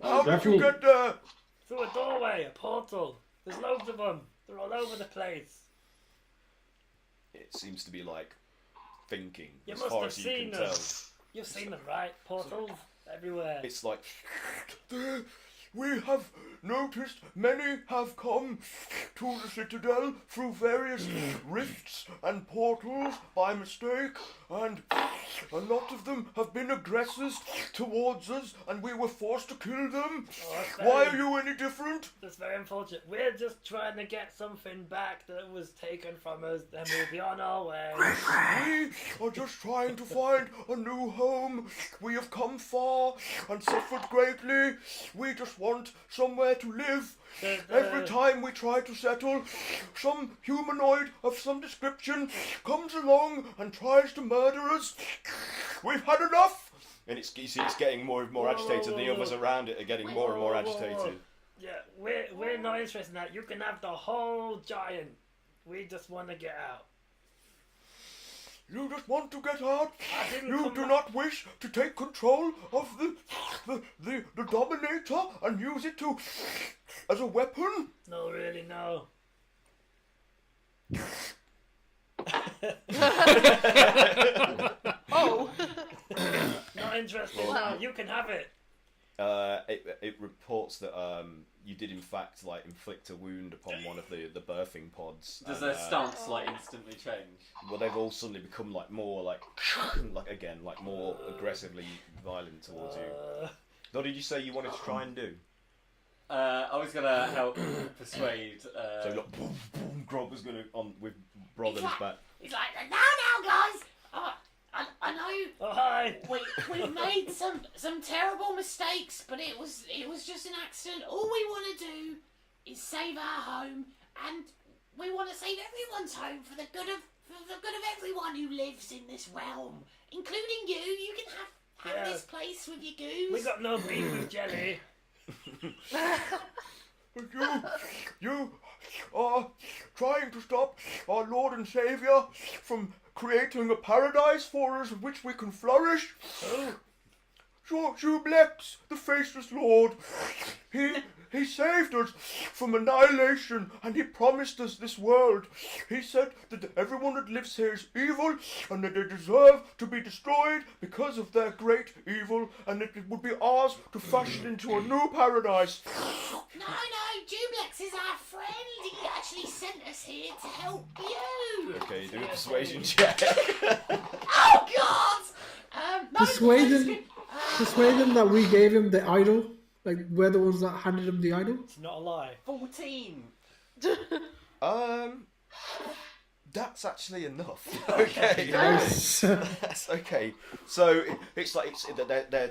How did you get there? Through a doorway, a portal. There's loads of them. They're all over the place. It seems to be like thinking, You as must far have as you seen can them. tell. You've seen them, right? Portals everywhere. It's like, we have noticed many have come to the citadel through various rifts and portals by mistake, and a lot of them have been aggressors towards us, and we were forced to kill them. Why are you any different? That's very unfortunate. We're just trying to get something back that was taken from us, then we'll be on our way. We are just trying to find a new home. We have come far and suffered greatly. We just want somewhere to live. Every time we try to settle, some humanoid of some description comes along and tries to murder us. We've had enough. And you see it's getting more and more agitated. The others around it are getting more and more agitated. Yeah, we're not interested in that. You can have the whole giant. We just want to get out. You just want to get out? didn't You come do back. not wish to take control of the Dominator and use it as a weapon? No, really, no. Oh! Not interested. Wow. No, you can have it. It reports that you did in fact inflict a wound upon one of the birthing pods. Does and, their stance instantly change? Well, they've all suddenly become more more aggressively violent towards you. What did you say you wanted to try and do? I was gonna help persuade. So boom, boom, Grob was gonna on with Brog on his back. He's like, no, guys. I I know Oh, hi. we've made some terrible mistakes, but it was just an accident. All we want to do is save our home, and we want to save everyone's home for the good of everyone who lives in this realm, including you. You can have this place with your goose. We got no beef with jelly. You are trying to stop our Lord and Saviour from creating a paradise for us in which we can flourish. Jublex, the faceless Lord, he saved us from annihilation, and he promised us this world. He said that everyone that lives here is evil, and that they deserve to be destroyed because of their great evil, and that it would be ours to fashion into a new paradise. No, Jublex is our friend. He actually sent us here to help you. Okay, do a persuasion check. Oh God! No, Persuade him that we gave him the idol. Like, we're the ones that handed him the idol. It's not a lie. 14. That's actually enough. Okay. Nice. That's okay. So it's like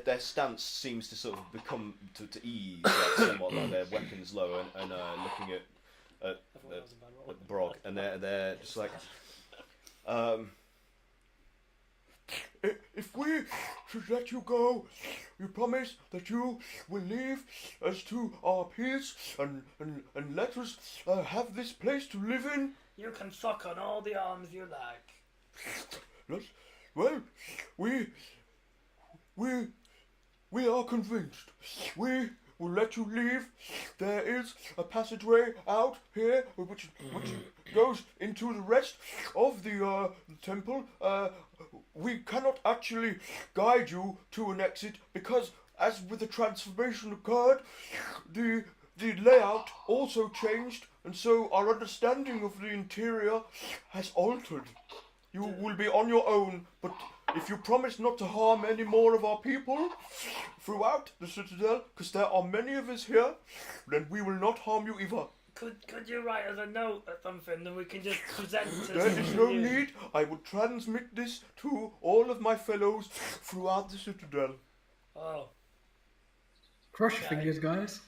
their stance seems to sort of become to ease somewhat, like their weapons low and looking at Brog, and they're just like, If we should let you go, you promise that you will leave us to our peace and let us have this place to live in? You can suck on all the arms you like. Well, we are convinced. We will let you leave. There is a passageway out here which goes into the rest of the temple. We cannot actually guide you to an exit because, as with the transformation occurred, the layout also changed, and so our understanding of the interior has altered. You will be on your own, but if you promise not to harm any more of our people throughout the citadel, because there are many of us here, then we will not harm you either. Could you write us a note or something and we can just present it? There is no need. I will transmit this to all of my fellows throughout the citadel. Oh. Cross your fingers, guys.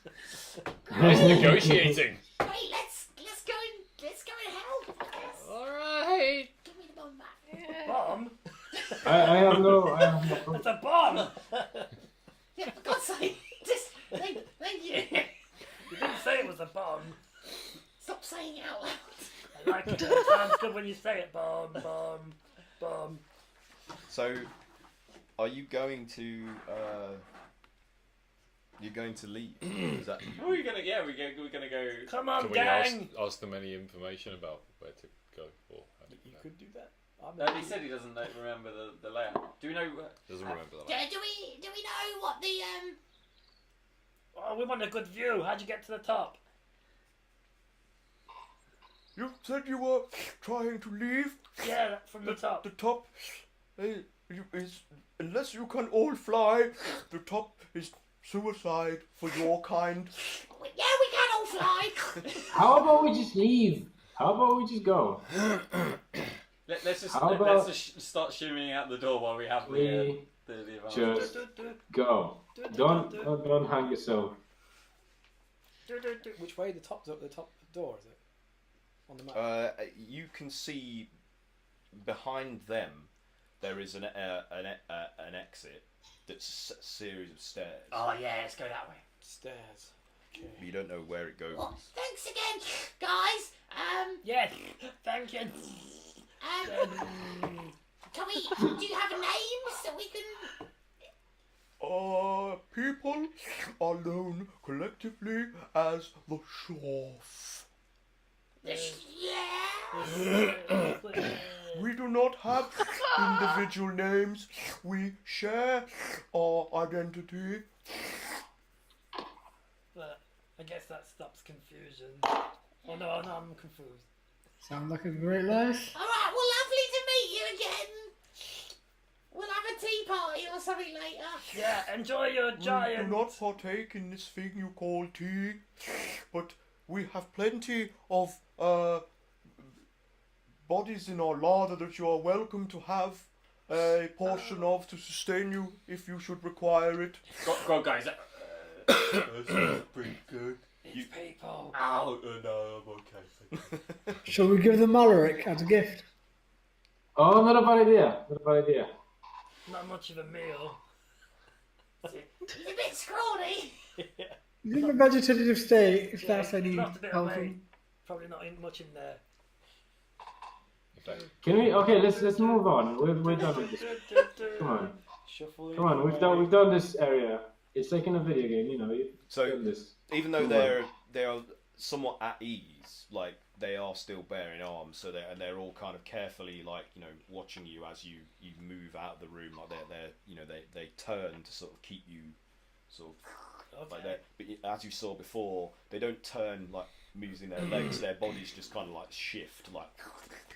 Nice negotiating. Wait, let's go and help. All right. Give me the bomb back. Bomb? I have no. It's a bomb! Yeah, for God's sake, just thank you. You didn't say it was a bomb. Stop saying it out loud. I like it. It sounds good when you say it. Bomb, bomb, bomb. so are you going to you're going to leave? Is that Who are we gonna? Yeah, we're gonna go. Come on, Can we gang! ask them any information about where to go? Or how to You go? could do that. He said he doesn't remember the layout. Do we know? Doesn't remember that. Do we know what the Oh, we want a good view. How'd you get to the top? You said you were trying to leave. Yeah, from the top. The top is, unless you can all fly, the top is suicide for your kind. Yeah, we can all fly. How about we just leave? How about we just go? Let's just How about- let's just start shimmying out the door while we have We the advantage. just go. Don't hang yourself. Which way? The top door, is it? On the map. you can see behind them there is an exit that's a series of stairs. Oh yeah, let's go that way. Stairs. Okay. You don't know where it goes. Well, thanks again, guys. Yes, thank you. Can we? Do you have a name so we can? People are known collectively as the Shorf. Yeah. We do not have individual names. We share our identity. But I guess that stops confusion. Oh no, I'm confused. Sounds like a great life. All right. Well, lovely to meet you again. We'll have a tea party or something later. Yeah, enjoy your We giant. do not partake in this thing you call tea, but we have plenty of bodies in our larder that you are welcome to have. a portion of to sustain you if you should require it. Go, guys. That's pretty good. It's people. Ow, no, I'm okay. Shall we give them Maloric as a gift? Oh, not a bad idea. Not a bad idea. Not much of a meal. He's a bit scrawny. He's in a vegetative state, if that's any Lost a bit of helpful. weight. Probably not much in there. Can we? Okay, let's move on. We're done with this. Come on, Shuffling. come on. We've done this area. It's like in a video game, you know. You've So done this. even though they are somewhat at ease, like they are still bearing arms, so they're all kind of carefully, like, you know, watching you as you move out of the room. Like they turn to sort of keep you sort of like that. But as you saw before, they don't turn like using their legs. Their bodies just kind of like shift, like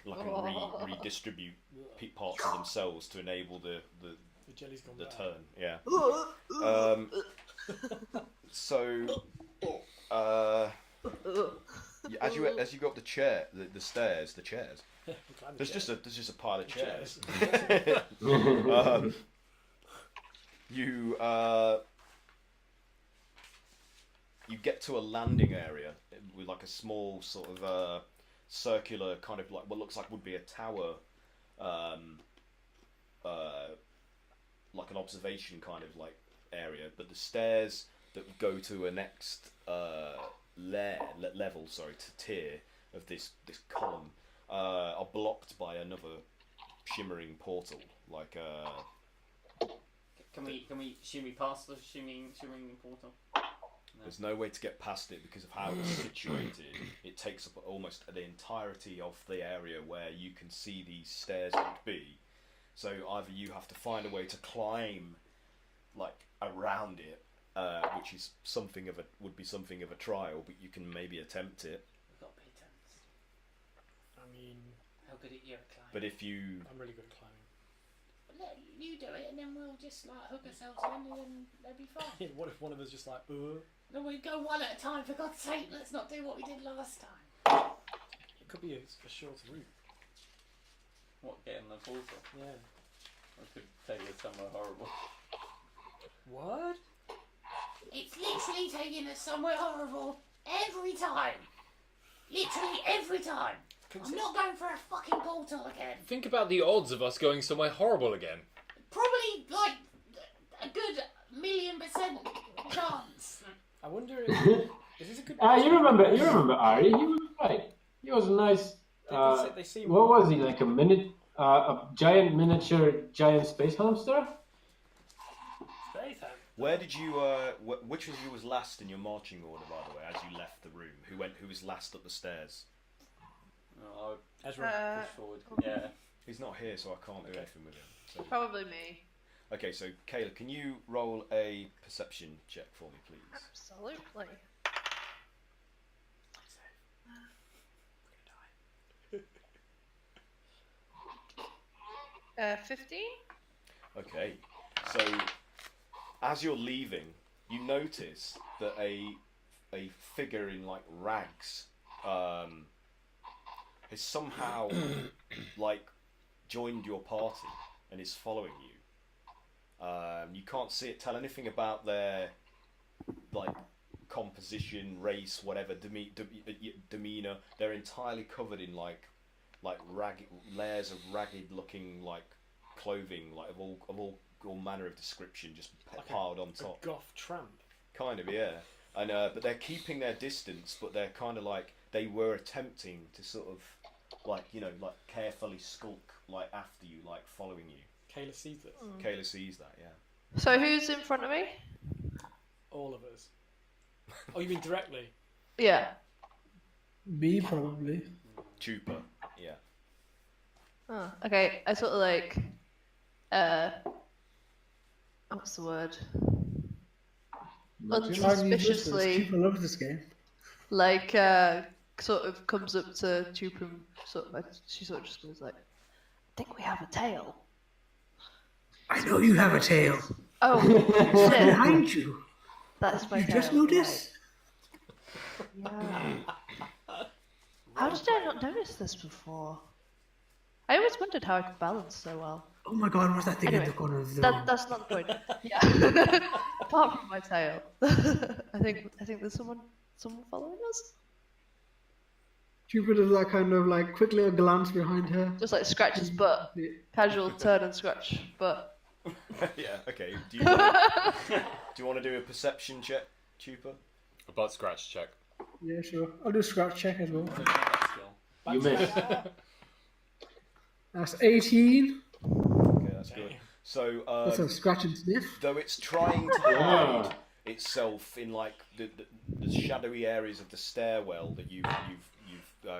and redistribute parts of themselves to enable the jelly's gone the bad. turn. Yeah. So, as you go up the chairs, there's just a pile of chairs. You get to a landing area with like a small sort of circular kind of like what looks like would be a tower, like an observation kind of like area, but the stairs that go to a next level, tier of this column are blocked by another shimmering portal, like Can we shimmy past the shimmering portal? There's no way to get past it because of how it's situated. It takes up almost the entirety of the area where you can see these stairs would be. So either you have to find a way to climb, like around it, which is would be something of a trial, but you can maybe attempt it. We've got to be attempts. I mean, How good at you at climbing? But if you, I'm really good at climbing. Let you do it, and then we'll just like hook ourselves in, and then they'll be fine. What if one of us just like, No, we go one at a time. For God's sake, let's not do what we did last time. it could be a shorter route. What, getting the portal? Yeah. I could take you somewhere horrible. What? It's literally taking us somewhere horrible every time. Literally every time. I'm not going for a fucking portal again. Think about the odds of us going somewhere horrible again. Probably like a good 1,000,000% chance. I wonder if is this a good? You remember Ari? He was right. He was a nice. They seem. What was he like? A giant miniature giant space hamster? where did you? Which of you was last in your marching order, by the way, as you left the room? Who was last up the stairs? Oh, Ezra. push forward. Yeah. He's not here, so I can't do anything with him. So. Probably me. Okay, so Kayla, can you roll a perception check for me, please? Absolutely. 15? Okay, so as you're leaving, you notice that a figure in like rags has somehow like joined your party and is following you. You can't see it, tell anything about their like composition, race, whatever, demeanor. They're entirely covered in like ragged layers of ragged looking like clothing, like of all manner of description, just Like piled on top. A goth tramp. Kind of, yeah. And but they're keeping their distance, but they're kind of like they were attempting to sort of like, you know, like carefully skulk like after you, like following you. Kayla sees this. Kayla sees that, yeah. So who's in front of me? All of us. Oh, you mean directly? Yeah. Me, probably. Chupa, yeah. Oh, okay. I sort of like, what's the word? Unsuspiciously, People love this game. like, sort of comes up to Chupa and sort of, she sort of just goes like, I think we have a tail. I know you have a tail. Oh, It's shit. behind you. That's my You tail. just noticed? Right. Yeah. How did I not notice this before? I always wondered how I could balance so well. Oh my god, what's that thing in Anyway, the corner of the room? That's not the point. Yeah. Apart from my tail, I think there's someone following us. Jupiter does that kind of like quick little glance behind her. Just like scratch his butt. Casual turn and scratch butt. Yeah. Okay. Do you want to do a perception check, Tupa? A butt scratch check. Yeah, sure. I'll do a scratch check as well. You missed. That's 18. Okay, that's good. So, That's a scratch and sniff. though it's trying to hide itself in like the shadowy areas of the stairwell that you've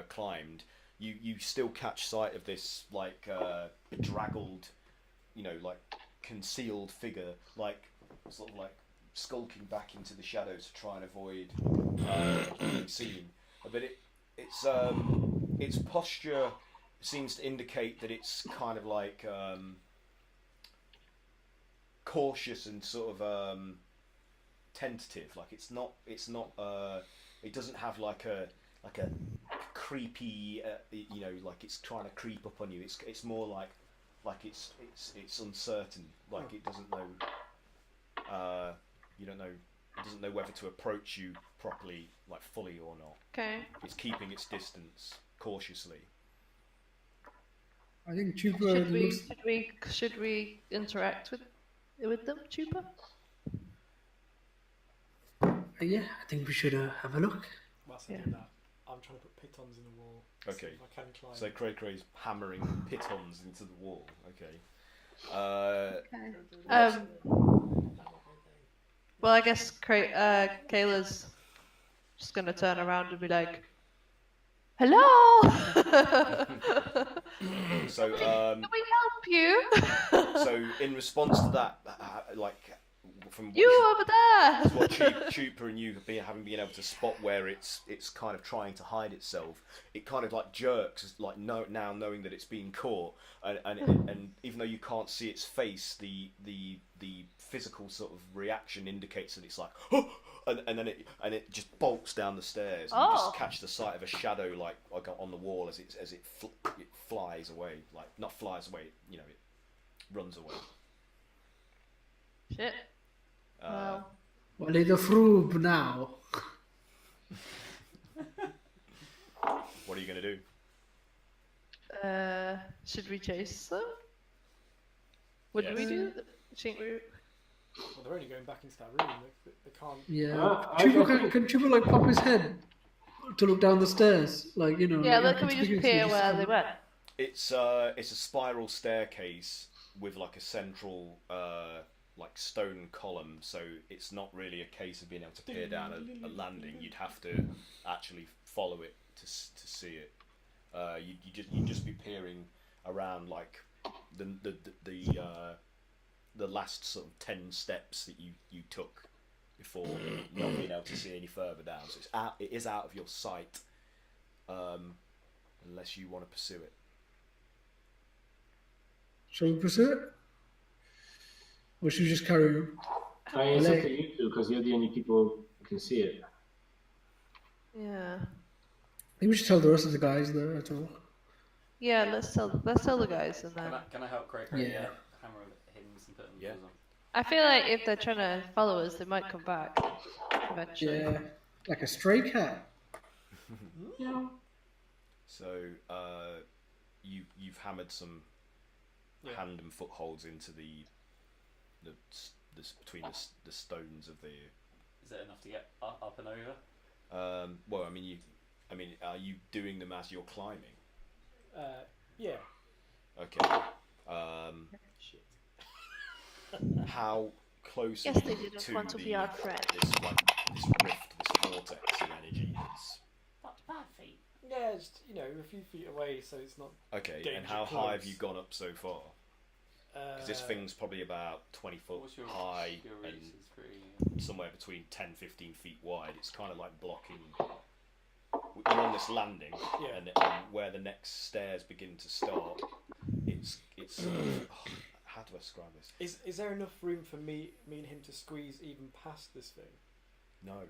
climbed, you still catch sight of this like bedraggled, like concealed figure, like sort of like skulking back into the shadows to try and avoid being seen. But its posture seems to indicate that it's kind of like cautious and sort of tentative. Like it doesn't have like a creepy like it's trying to creep up on you. It's more like it's uncertain. Like it doesn't know. You don't know. It doesn't know whether to approach you properly, like fully or not. Okay. It's keeping its distance cautiously. I think Chupa Should we interact with them, Chupa? Yeah, I think we should have a look. Whilst I do that, I'm trying to put pitons in the wall. Okay. See if I can climb. So Cray's hammering pitons into the wall. Okay. Well, I guess Kayla's just gonna turn around and be like, "Hello." So Can we help you? so in response to that, like from You over there. what Chupa and you having been able to spot where it's kind of trying to hide itself, it kind of like jerks, like now knowing that it's being caught, and even though you can't see its face, the physical sort of reaction indicates that it's like, and then it just bolts down the stairs. And you just catch the sight of a shadow like on the wall as it flies away, like not flies away, it runs away. Shit. Well, Well, it's a froob now. What are you going to do? should we chase them? Would we do? Think we? Well, they're only going back into that room. They can't. Yeah. Chupa can Chupa like pop his head to look down the stairs, like Yeah, like, look, can we just peer where they went? It's a spiral staircase with like a central like stone column, so it's not really a case of being able to peer down a landing. You'd have to actually follow it to see it. You'd just be peering around like the last sort of 10 steps that you took before not being able to see any further down. So it is out of your sight, unless you want to pursue it. Shall we pursue it? Or should we just carry on? It's up to you two, because you're the only people who can see it. Yeah. Maybe we should tell the rest of the guys there at all. Yeah, let's tell the guys and then. Can I help Craig? Yeah. Hammer him some pitons. Yeah. I feel like if they're trying to follow us, they might come back eventually. Yeah, like a stray cat. Yeah. So you've hammered some hand and footholds into the between the stones of the. Is that enough to get up and over? Well, are you doing them as you're climbing? Yeah. Okay. Shit. How close Yes, are they you didn't to want to be our friend. this rift, this vortex of energy? Not bad feet. Yeah, just a few feet away, so it's not. Okay, Danger and how high have close. you gone up so far? Because this thing's probably about 20 foot What's your high your and reach is pretty. somewhere between 10-15 feet wide. It's kind of like blocking. You're on this landing, Yeah. and where the next stairs begin to start, it's how do I describe this? Is there enough room for me and him to squeeze even past this thing? No.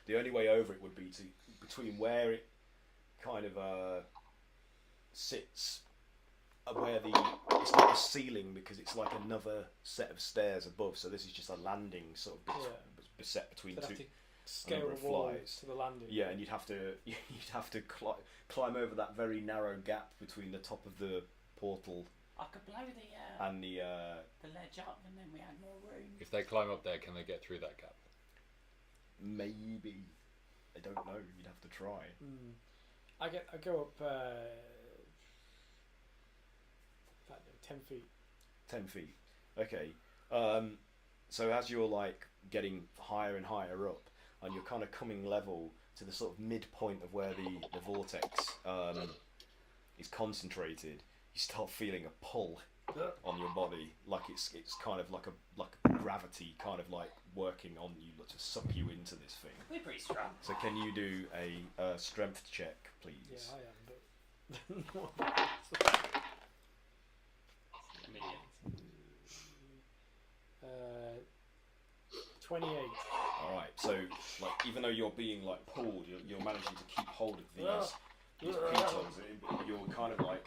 The only way over it would be between where it kind of sits where it's not a ceiling because it's like another set of stairs above. So this is just a landing sort of set between So two. I'd have to scale number of the wall flies. to the landing. Yeah, and you'd have to climb over that very narrow gap between the top of the portal I could blow the and the. ledge up, and then we had more room. If they climb up there, can they get through that gap? Maybe. I don't know. You'd have to try. I go up about 10 feet. 10 feet. Okay. So as you're like getting higher and higher up, and you're kind of coming level to the sort of midpoint of where the vortex is concentrated, you start feeling a pull on your body, like it's kind of like a gravity kind of like working on you to suck you into this thing. We're pretty strong. So can you do a strength check, please? Yeah, I am, but 28. All right. So like even though you're being like pulled, you're managing to keep hold of these pitons. You're kind of like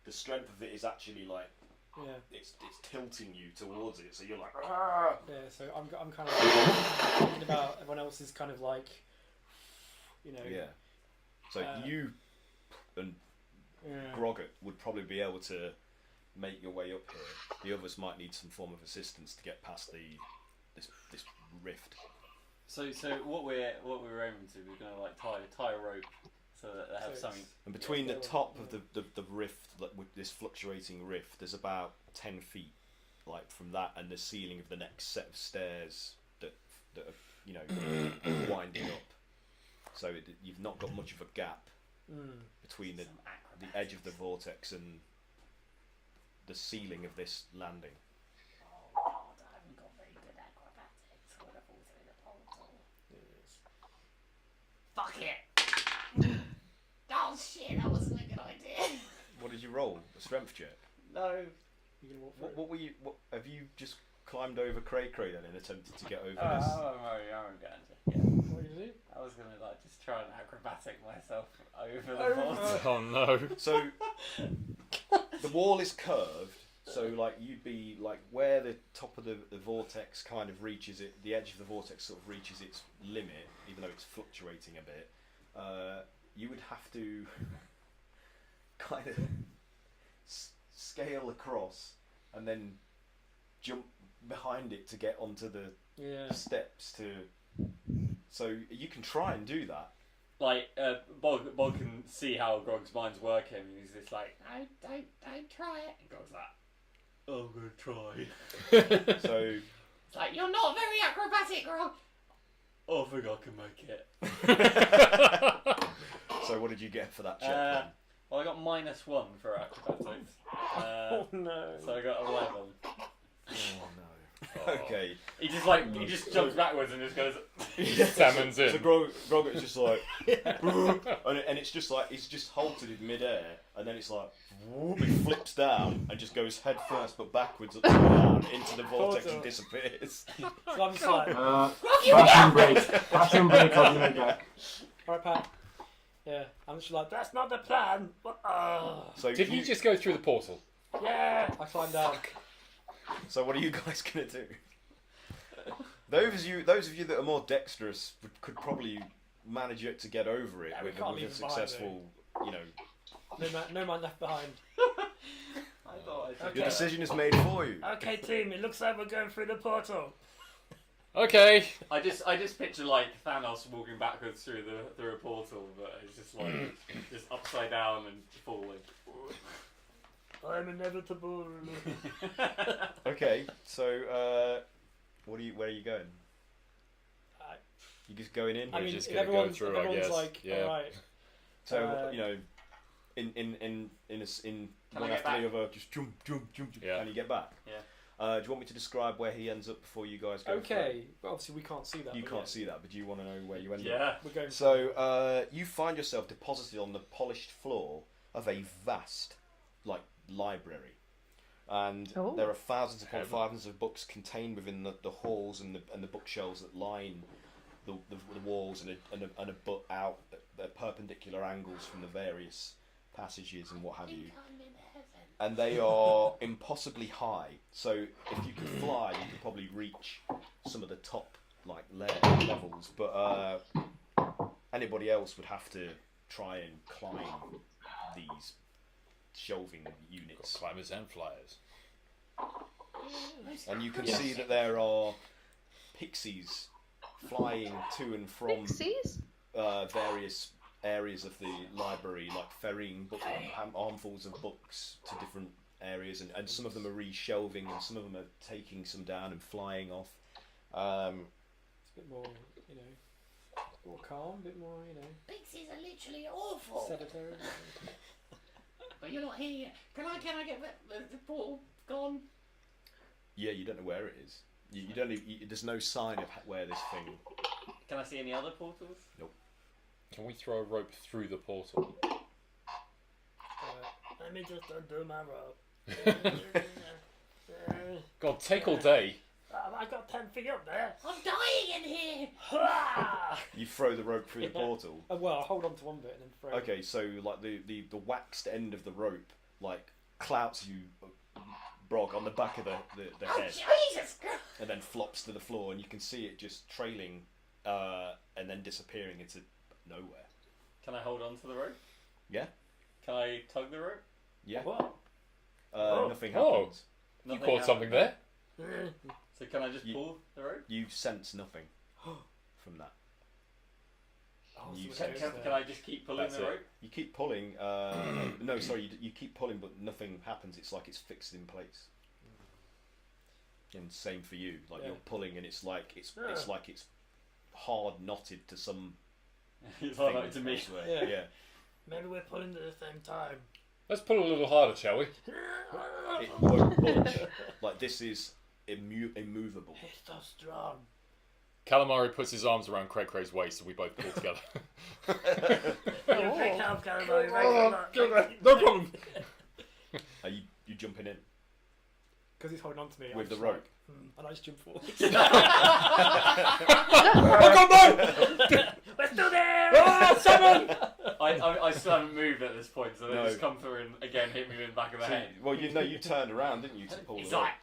the strength of it is actually like it's tilting you towards it. So you're like yeah. So I'm kind of like thinking about everyone else's kind of like yeah. So you and Grogget would probably be able to make your way up here. The others might need some form of assistance to get past this rift. So what we're aiming to, we're gonna like tie a rope so that they have something. And between the top of the rift, like with this fluctuating rift, there's about 10 feet, like from that and the ceiling of the next set of stairs that are winding up. So you've not got much of a gap between the edge of the vortex and the ceiling of this landing. Oh God, I haven't got very good acrobatics. I'm gonna fall through the portal. Fuck it! Oh shit, that wasn't a good idea. What did you roll? A strength check? No. What were you? What have you just climbed over Cray then and attempted to get over this? I won't get into. Yeah. What did you do? I was gonna like just try and acrobatic myself over the portal. Oh no. So the wall is curved, so like you'd be like where the top of the vortex kind of reaches it, the edge of the vortex sort of reaches its limit, even though it's fluctuating a bit. You would have to kind of scale across and then jump behind it to get onto the steps to. So you can try and do that. Like Bog can see how Grog's mind's working, and he's just like, No, don't try it. and Grog's like, I'm gonna try. So It's like, you're not very acrobatic, Grog. I think I can make it. So what did you get for that check? Well, I got -1 for acrobatics. Oh no. So I got 11. Oh no. Okay. He just jumps backwards and just goes. Salmon's in. So Grogget's just like, and it's just like he's just halted in midair, and then it's like, whoop, he flips down and just goes head first but backwards upside down into the vortex and disappears. So I'm just like, Bathroom break on the back. alright, Pat. Yeah, I'm just like, that's not the plan. So Did you just go through the portal? Yeah, I climbed down. So what are you guys gonna do? Those of you that are more dexterous could probably manage it to get over it Yeah, we with can't a leave it successful, No man left behind. I thought I Okay. Your decision is made for you. Okay, team, it looks like we're going through the portal. Okay. I just picture like Thanos walking backwards through a portal, but it's just like just upside down and falling. I'm inevitable. Okay, so where are you going? You just going in? I mean, just if gonna go everyone's, through, I everyone's guess. like, Yeah. alright. So in Can one I get after the other, just jump, Yeah. and you get back. Yeah. Do you want me to describe where he ends up before you guys go? for it? Okay, but obviously we can't see that. You but can't yeah, see that, but do you want to know where you end up? Yeah. We're going. So you find yourself deposited on the polished floor of a vast, like, library, and Oh. there are thousands upon Heaven. thousands of books contained within the halls and the bookshelves that line the walls and a butt out at perpendicular angles from the various passages and what have you. I'm in heaven. And they are impossibly high. So if you could fly, you could probably reach some of the top like levels. But anybody else would have to try and climb these shelving units. Climbers and flyers. And you can see that there are pixies flying to and from Pixies? various areas of the library, like ferrying armfuls of books to different areas, and some of them are re-shelving, and some of them are taking some down and flying off. It's a bit more, more calm, a bit more, Pixies are literally awful. sedentary. But you're not here yet. Can I get the portal gone? Yeah, you don't know where it is. You don't. There's no sign of where this thing. Can I see any other portals? Can we throw a rope through the portal? Let me just undo my rope. God, take all day. I got 10 feet up there. I'm dying in here. You throw the rope through the portal. Well, I'll hold on to one bit and then throw. Okay, so like the waxed end of the rope like clouts you, Brog, on the back of the Oh head, Jesus Christ! and then flops to the floor, and you can see it just trailing, and then disappearing into nowhere. Can I hold on to the rope? Yeah. Can I tug the rope? Yeah. What? Nothing Oh. happens. You Nothing caught something there. happens. So can I just pull the rope? You sense nothing from that. Oh, You so Can, it can, goes can I just keep pulling That's the it. rope? You keep pulling. No, sorry. You keep pulling, but nothing happens. It's like it's fixed in place. And same for you. Like Yeah. you're pulling, and it's like it's hard knotted to some. It's all thing right to me. elsewhere. Yeah. Yeah. Maybe we're pulling at the same time. Let's pull a little harder, shall we? It won't budge. Like this is immovable. It's so strong. Calamari puts his arms around Cray-Cray's waist, and we both pull together. You pick up, Calamari. No problem. Are you jumping in because he's holding on to me. with the I'm just rope? like, and I just jump forward. We're still there! Ah, summon! I still haven't moved at this point, so they No. just come through and again hit me in the back of the head. Well, you turned around, didn't you, to pull He's the rope? like,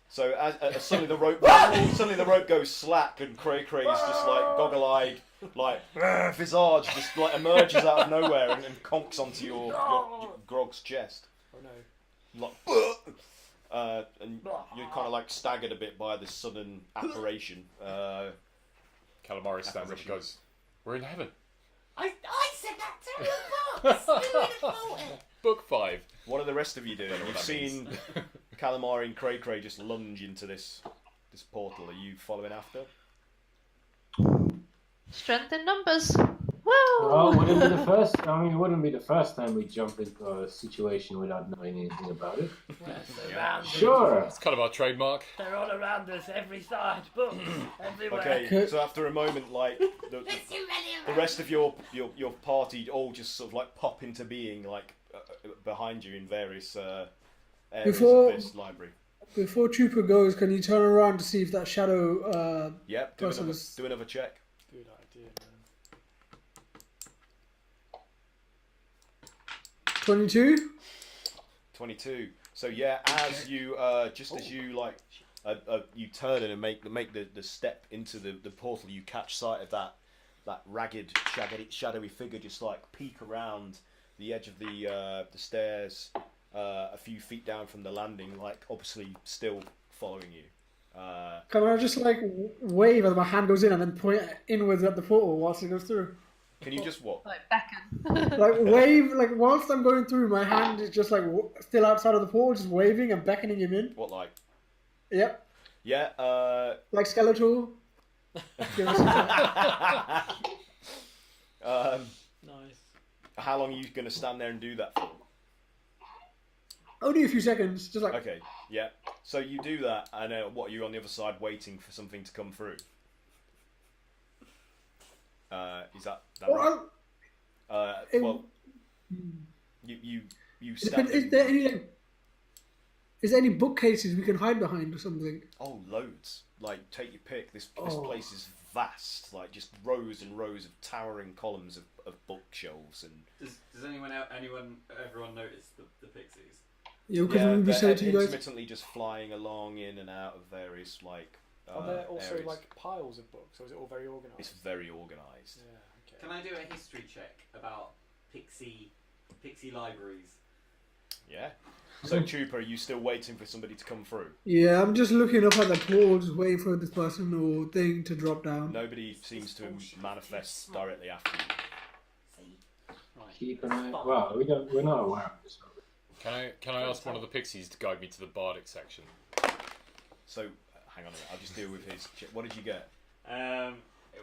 So as suddenly the rope goes slack, and Cray-Cray's just like goggle-eyed, like visage just like emerges out of nowhere and conks onto your Grog's chest. Oh no. Like, and you're kind of like staggered a bit by this sudden apparition. Calamari stands up and goes, "We're in heaven." I said that to the box. Who would have thought it? Book 5. What are the rest of you doing? Don't know You've what that seen Calamari and Cray-Cray just lunge into this portal. Are you following after? Strength in numbers. Well, Woo! wouldn't be the first. I mean, it wouldn't be the first time we jump into a situation without knowing anything about it. Around us. Sure. It's kind of our trademark. They're all around us, every side, books, everywhere. Okay, so after a moment, like There's too many of the them. rest of your party all just sort of like pop into being like behind you in various areas Before- of this library. Before Trooper goes, can you turn around to see if that shadow? Yep, Person's- do another check. Good idea, man. 22. 22. So yeah, as you just as you like you turn and make the step into the portal, you catch sight of that ragged shadowy figure just like peek around the edge of the stairs a few feet down from the landing, like obviously still following you. Can I just like wave as my hand goes in and then point inwards at the portal whilst it goes through? Can you just what? Like beckon. Like wave, like whilst I'm going through, my hand is just like still outside of the portal, just waving and beckoning him in. What like? Yep, Yeah. like Skeletor. Nice. How long are you going to stand there and do that for? Only a few seconds, just like. Okay, yeah. So you do that, and what, you're on the other side waiting for something to come through? Is that right? It- Well, you Is stand. there any like, Is there any bookcases we can hide behind or something? Oh, loads. Like, take your pick. This Oh. place is vast. Like, just rows and rows of towering columns of bookshelves and. Does everyone notice the pixies? Yeah, because we they're said to you guys. intermittently just flying along in and out of various like. Are there also areas. like piles of books, or is it all very organised? It's very organised. Yeah. Okay. Can I do a history check about pixie libraries? Yeah. So, Trooper, are you still waiting for somebody to come through? Yeah, I'm just looking up at the portal, just waiting for this person or thing to drop down. Nobody seems to manifest directly after you. See? Right. Keep an eye. Well, we're not aware of this. Can I ask one of the pixies to guide me to the bardic section? So, hang on a minute. I'll just deal with his. What did you get? It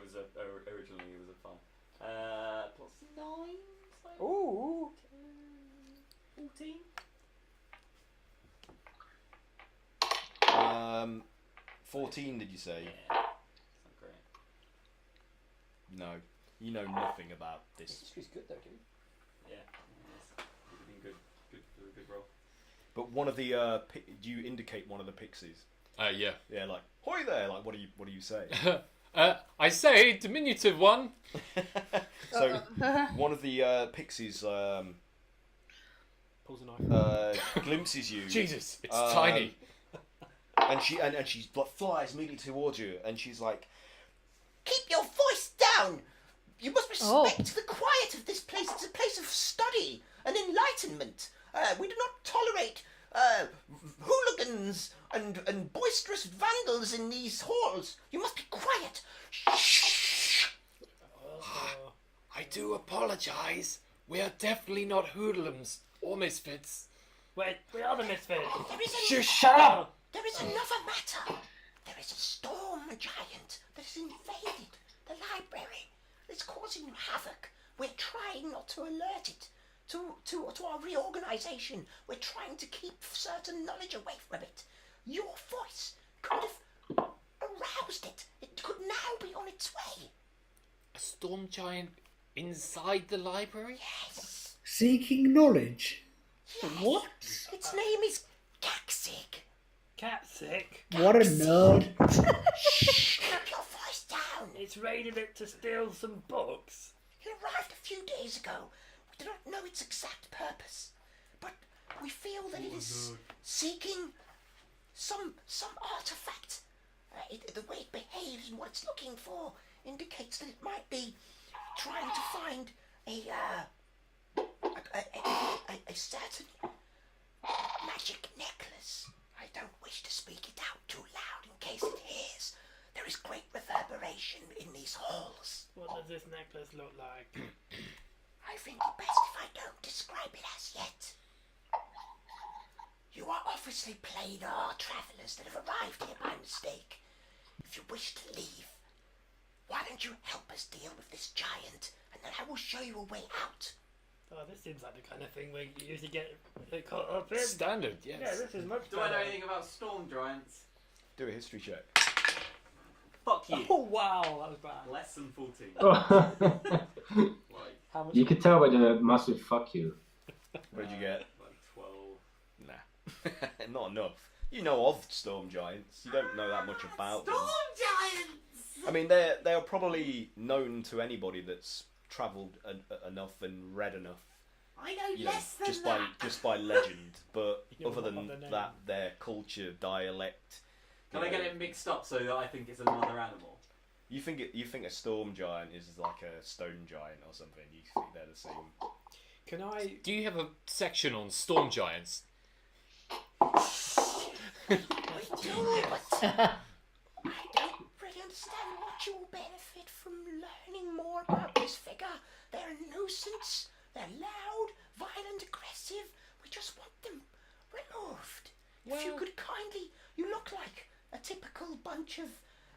was originally it was a 5. Plus 9. So Ooh. 14. 14, did you say? Yeah. It's not great. No. You know nothing about this. History's good though, dude. Yeah. It's been good roll. But one of the do you indicate one of the pixies? Yeah. Yeah, like hoy there. Like what do you say? I say diminutive one. So one of the pixies Pulls a knife. glimpses you. Jesus, it's tiny. And she like, flies immediately towards you, and she's like, Keep your voice down! You must respect the quiet of this place. It's a place of study and enlightenment. We do not tolerate hooligans and boisterous vandals in these halls. You must be quiet. Shh! I do apologise. We are definitely not hoodlums or misfits. Wait, we are the misfits. Shut up! There is another matter. There is a storm giant that has invaded the library. It's causing havoc. We're trying not to alert it to our reorganisation. We're trying to keep certain knowledge away from it. Your voice could have aroused it. It could now be on its way. A storm giant inside the library? Yes. Seeking knowledge. Yes. What? Its name is Caxig. Cat sick. What a nerd. Shh! Keep your voice down. It's raided it to steal some books. It arrived a few days ago. We do not know its exact purpose, but we feel that it is seeking some artifact. The way it behaves and what it's looking for indicates that it might be trying to find a certain magic necklace. I don't wish to speak it out too loud in case it hears. There is great reverberation in these halls. What does this necklace look like? I think it best if I don't describe it as yet. You are obviously planar travellers that have arrived here by mistake. If you wish to leave, why don't you help us deal with this giant, and then I will show you a way out. Oh, this seems like the kind of thing we usually get caught up in. Standard, yes. Yeah, this is much Do I know better. anything about storm giants? do a history check. Fuck you. Oh wow, that was bad. Less than 14. Oh. Like How much? You could tell by the massive fuck you. What did you get? like 12. Nah, not enough. You know of storm giants. You don't know that much about them. giants! I mean, they're probably known to anybody that's travelled enough and read enough. I know You know, less than just that. by legend. But You know other more than about their that, their culture, dialect. Can I get it mixed up so that I think it's another animal? You think a storm giant is like a stone giant or something? You think they're the same? Can I? Do you have a section on storm giants? We do, but I don't really understand what you will benefit from learning more about this figure. They're a nuisance. They're loud, violent, aggressive. We just want them removed. If you could kindly, you look like a typical bunch of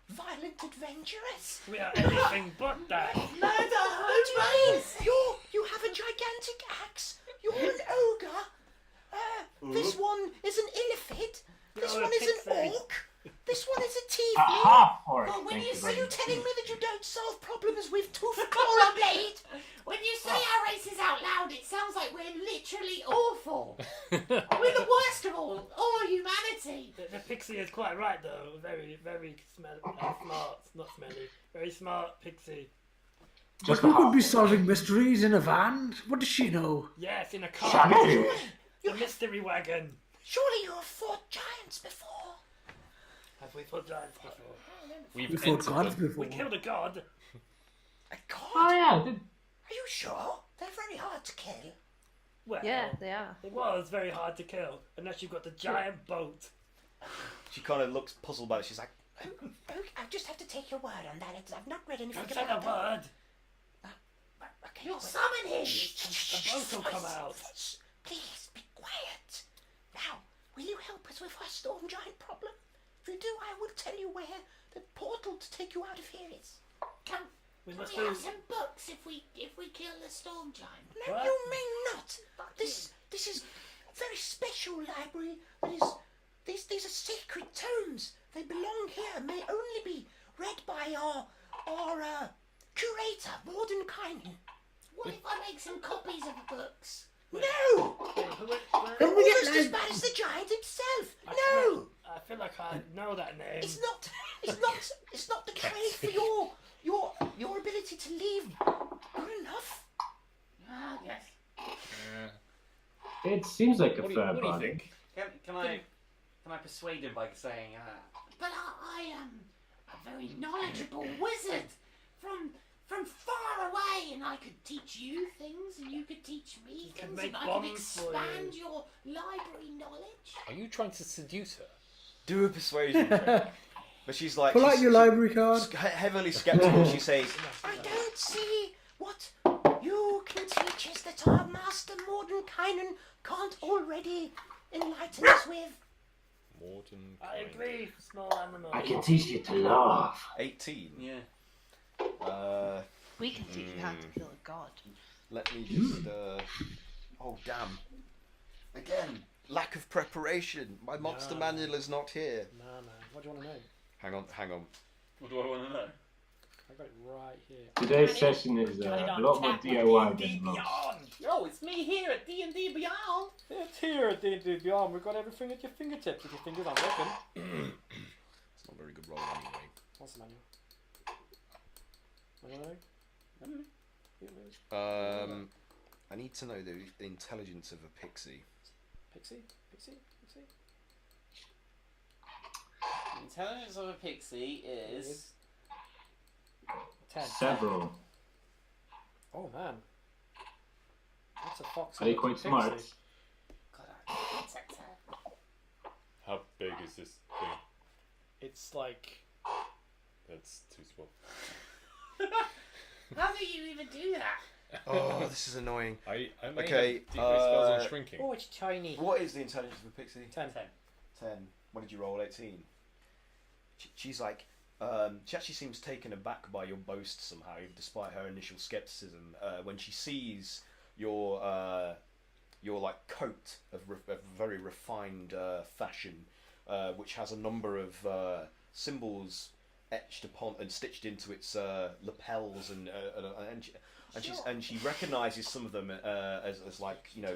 violent adventurers. We are anything but that. What do you mean? You have a gigantic axe. You're an ogre. This one is an illithid. This You're a one is an pixie. orc. This one is a A tiefling. half orc. Well, when Thank you you say Are very you much. telling me that you don't solve problems with toothed claw blade? When you say our race is out loud, it sounds like we're literally awful. We're the worst of all humanity. The pixie is quite right though. Very, very smart. Not smelly. Very smart pixie. Just But a who could half. be solving mysteries in a van? What does she know? Yes, in a car. Shaggy. The mystery wagon. Surely you have fought giants before. Have we fought giants before? We've We fought entered gods them. before. We killed a god. A god? Oh yeah, did, Are you sure? They're very hard to kill. Well, Yeah, they are. it was very hard to kill unless you've got the giant boat. She kind of looks puzzled by it. She's like, Okay, I just have to take your word on that. I've not read anything Don't say about a that. word. Okay, You'll wait. summon him. The boat will come out. Please be quiet. Now, will you help us with our storm giant problem? If you do, I will tell you where the portal to take you out of here is. Can We we must have do. some books if we kill the storm giant? No, What? you may not. This is a very special library. These are sacred tomes. They belong here. May only be read by our curator, Mordenkainen. What if I make some copies of the books? No, Can we get almost as like bad as the giant himself. I No, I feel like I know that name. it's not. It's not the trade for your ability to leave good enough. Ah, yes. Yeah. it seems like a What do you, fair what do you bargain. think? Can I persuade him by saying, But I am a very knowledgeable wizard from far away, and I could teach you things, and you could teach me can things, make and I could bombs for expand your library knowledge. Are you trying to seduce her? do a persuasion check. But she's like, pull out she's- your library card? heavily skeptical. She says, I don't see what you can teach us that our master Mordenkainen can't already enlighten us with. Morton. I agree, small animal. I can teach you to laugh. 18. yeah. We can teach you how to kill a god. Let me just. Oh damn! Again, lack of preparation. My monster No. manual is not here. Nah, man. What do you want to know? Hang on. What do I want to know? I got it right here. Today's session is a lot more DIY than most. Oh, it's me here at D&D Beyond. It's here at D&D Beyond. We've got everything at your fingertips. With your fingers, I reckon. It's not a very good roll anyway. What's the manual? Manual? I need to know the intelligence of a pixie. Pixie? Pixie? Pixie? The intelligence of a pixie is 10. Several. Oh, man. That's a fox. Are they and a quite pixie. smart? How big is this thing? It's like... That's too small. How do you even do that? Oh, this is annoying. I may Okay, have decreased spells on uh, shrinking. Oh, it's tiny. What is the intelligence of a pixie? 10. 10. What did you roll? 18. She's like, she actually seems taken aback by your boast somehow, despite her initial skepticism. When she sees your like coat of very refined fashion, which has a number of symbols etched upon and stitched into its lapels, and she recognises some of them as like, you know,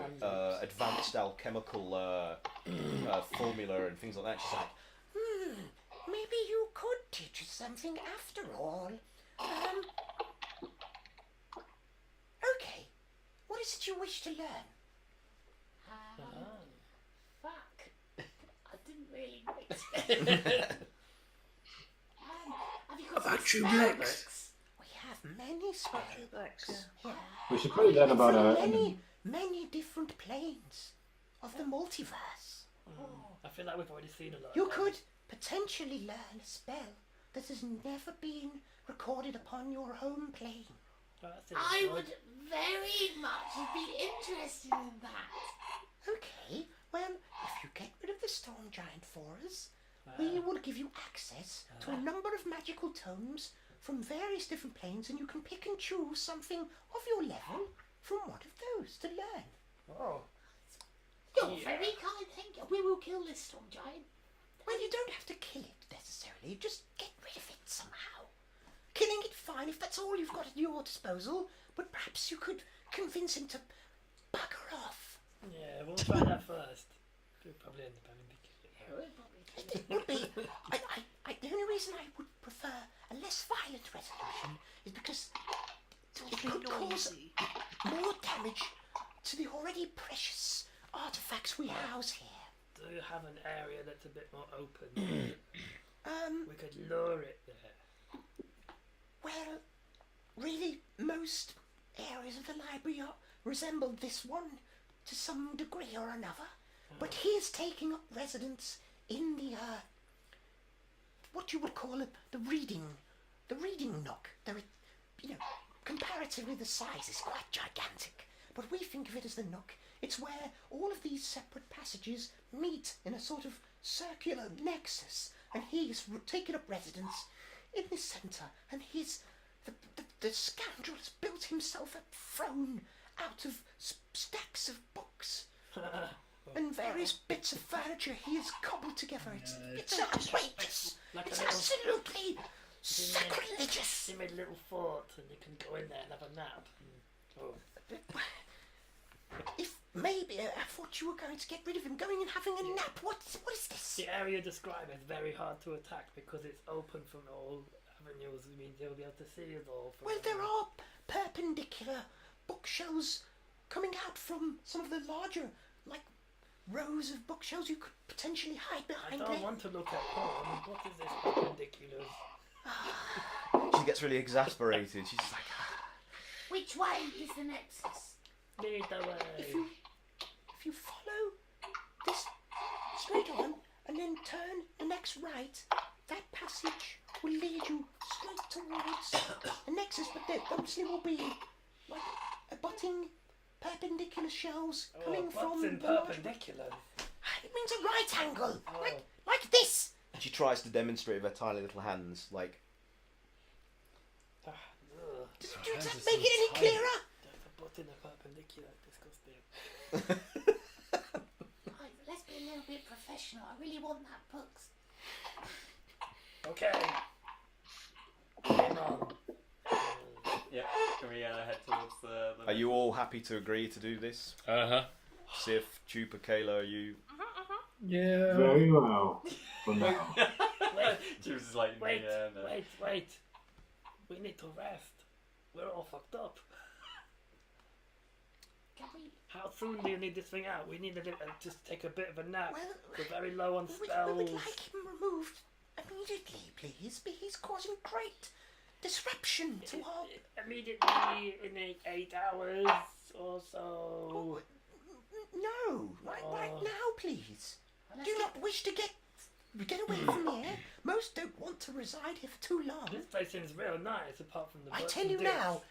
advanced alchemical formula and things like that. She's like, Maybe you could teach us something after all. Okay. What is it you wish to learn? Fuck. I didn't really expect. Have you got some About you, spell Lex. books? We have many spells. Yeah. We should probably learn about From many different planes of the multiverse. I feel like we've already seen a lot. You of could potentially learn a spell that has never been recorded upon your home plane. them. That seems I good. would very much be interested in that. Okay, well, if you get rid of the storm giant for us, we will give you access to a number of magical tomes from various different planes, and you can pick and choose something of your level from one of those to learn. Oh. You're very kind, thank you. We will kill this storm giant. Well, you don't have to kill it necessarily. Just get rid of it somehow. Killing it, fine, if that's all you've got at your disposal. But perhaps you could convince him to bugger off. Yeah, we'll try that first. We'll probably end up having to kill it. It would be. The only reason I would prefer a less violent resolution is because it could cause more damage to the already precious artifacts we house here. Do you have an area that's a bit more open? We could lure it there. Well, really, most areas of the library resemble this one to some degree or another. But he is taking up residence in the what you would call the reading nook. There, comparatively the size is quite gigantic, but we think of it as the nook. It's where all of these separate passages meet in a sort of circular nexus, and he's taken up residence in the centre. And the scoundrel has built himself a throne out of stacks of books. And various bits of furniture he has cobbled together. It's outrageous. It's absolutely sacrilegious. He made a little fort and you can go in there and have a nap. If maybe I thought you were going to get rid of him, going and having a nap. What is this? The area described is very hard to attack because it's open from all avenues. It means they'll be able to see it all. Well, there are perpendicular bookshelves coming out from some of the larger, rows of bookshelves you could potentially hide behind. I don't want to look at porn. What is this perpendicular? She gets really exasperated. She's just like, Which way is the nexus? Lead the way. If you follow this straight on and then turn the next right, that passage will lead you straight towards the nexus. But there obviously will be abutting perpendicular shelves coming from the perpendicular. It means a right angle, like this. and she tries to demonstrate with her tiny little hands, like. Does that make it any clearer? There's a button of perpendicular. Disgusting. Let's be a little bit professional. I really want that book. Okay. Game on. Yeah, can we head towards the Are you all happy to agree to do this? Sif, Chupa, Kayla, are you? Yeah. Very well. For now. She was like, Wait, yeah, no. wait. We need to rest. We're all fucked up. Can we? How soon do you need this thing out? We need to just take a bit of a nap. Well, We're very low on we spells. would like him removed immediately, please. He's causing great disruption to our... Immediately in 8 hours or so. No, right now, please. Do not wish to get away from here. Most don't want to reside here for too long. This place seems real nice, apart from the. I butts tell and you dips. now,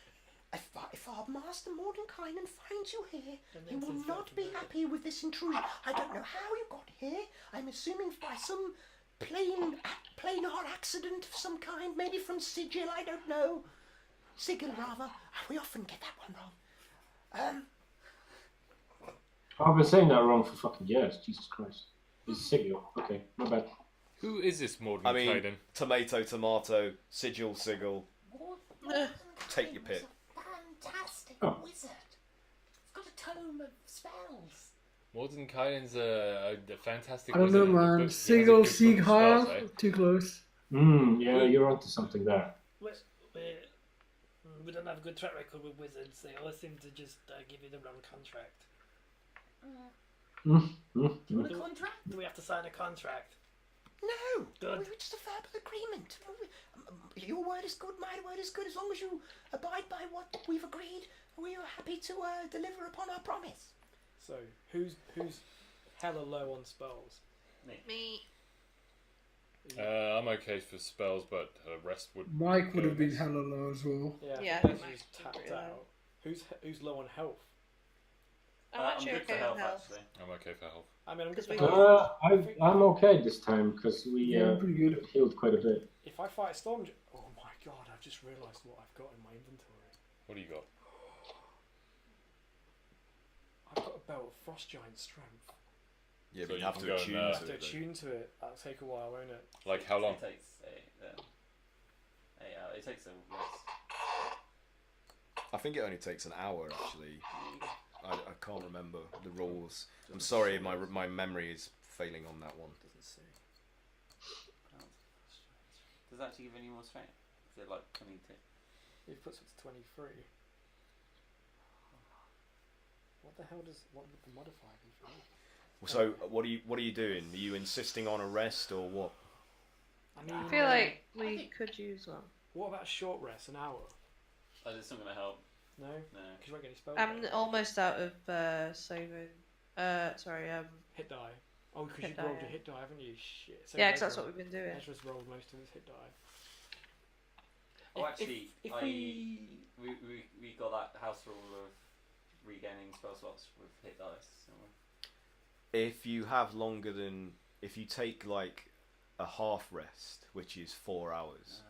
if our master Mordenkainen finds you here, And he then will says not that be to me. happy with this intrusion. I don't know how you got here. I'm assuming by some planar accident of some kind, maybe from sigil. I don't know. Sigil, rather. We often get that one wrong. I've been saying that wrong for fucking years. Jesus Christ. It's Sigil. Okay, my bad. Who is this Morden I mean, Kaiden? tomato, sigil. Take your pick. Fantastic Oh. wizard. It's got a tome of spells. Morden Kaiden's a fantastic I don't know, wizard, but he man. has a Sigil, good book Sieg of spells, Heil, eh? too close. Yeah, you're onto something there. We don't have a good track record with wizards. They always seem to just give you the wrong contract. Do you want a contract? Do we have to sign a contract? No, Good. it's just a verbal agreement. Your word is good, my word is good. As long as you abide by what we've agreed, we are happy to deliver upon our promise. So, who's hella low on spells? Me. I'm okay for spells, but rest would. Mike would go have been next. hella low as well. Yeah, Who's Mike's tapped pretty low. out. Who's low on health? I'm actually good okay for health, with health. actually. I'm okay for health. I mean, I'm good Because for we- health. I'm okay this time because we Yeah, pretty good. healed quite a bit. If I fight a storm, oh my god! I've just realised what I've got in my inventory. What do you got? I've got a belt of frost giant strength. Yeah, So but you you have can to go attune and, to Have to it. though. attune to it. That'll take a while, won't it? Like how long? It takes 8 hours. It takes a rest. I think it only takes an hour actually. I can't remember the rules. I'm sorry, my memory is failing on that one. Doesn't say. Does that actually give any more strength? Is it like 22? It puts it to 23. What the hell what would the modifier be for me? So what are you doing? Are you insisting on a rest or what? I mean, I feel like we could use one. what about a short rest, an hour? Oh, this not going to help. No? No. Because you won't get any spells. I'm almost out of saving. Sorry. Hit die. Oh, because Hit you've die, rolled yeah. a hit die, haven't you? Shit. So Yeah, because that's what we've been doing. Ezra's rolled most of his hit die. Oh, actually, if we got that house rule of regaining spell slots with hit dice. If you have longer than, if you take like a half rest, which is 4 hours.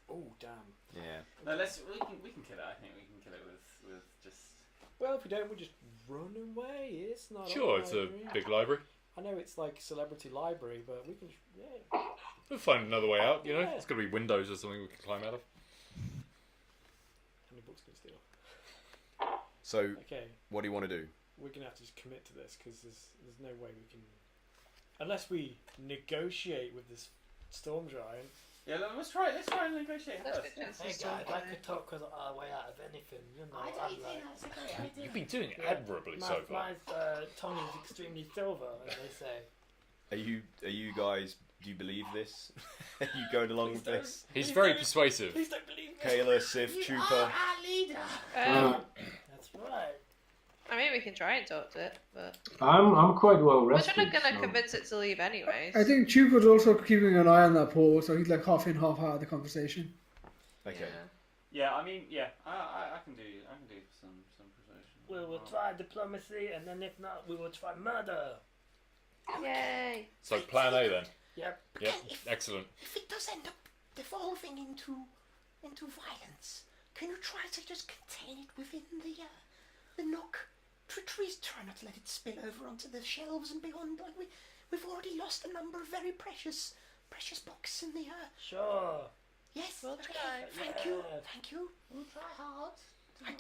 Oh, damn. Yeah. No, we can kill it. I think we can kill it with just. Well, if we don't, we just run away. It's not. Sure, our it's a library. big library. I know it's like celebrity library, but we can. Yeah. We'll find another way out. You know, Yeah. it's got to be windows or something we can climb out of. How many books can we steal? So Okay, what do you want to do? we're gonna have to just commit to this because there's no way we can, unless we negotiate with this storm giant. Yeah, let's try and negotiate That's first. good chance Hey to storm guys, I giant. could talk us our way out of anything. You know, I I'm don't think like, that's a great idea. You've been doing admirably so far. my tongue is extremely silver, as they say. Are you guys? Do you believe this? Are you going along with this? He's very persuasive. Please don't believe me. Kayla, Sif, You Trooper. are our leader. That's right. I mean, we can try and talk to it, but I'm quite well we're rested. not going to so- convince it to leave anyways. I think Chupa's also keeping an eye on that portal, so he's like half in, half out of the conversation. Okay. Yeah. Yeah, I mean, yeah, I can do some persuasion. We will try diplomacy, and then if not, we will try murder. Yay! So plan A then. Yep. Yep, excellent. If it does end up devolving into violence, can you try to just contain it within the nook? Please try not to let it spill over onto the shelves and beyond. Like we've already lost a number of very precious books in the Sure. Yes. We'll okay. try. Thank you. Thank you. We'll try hard. I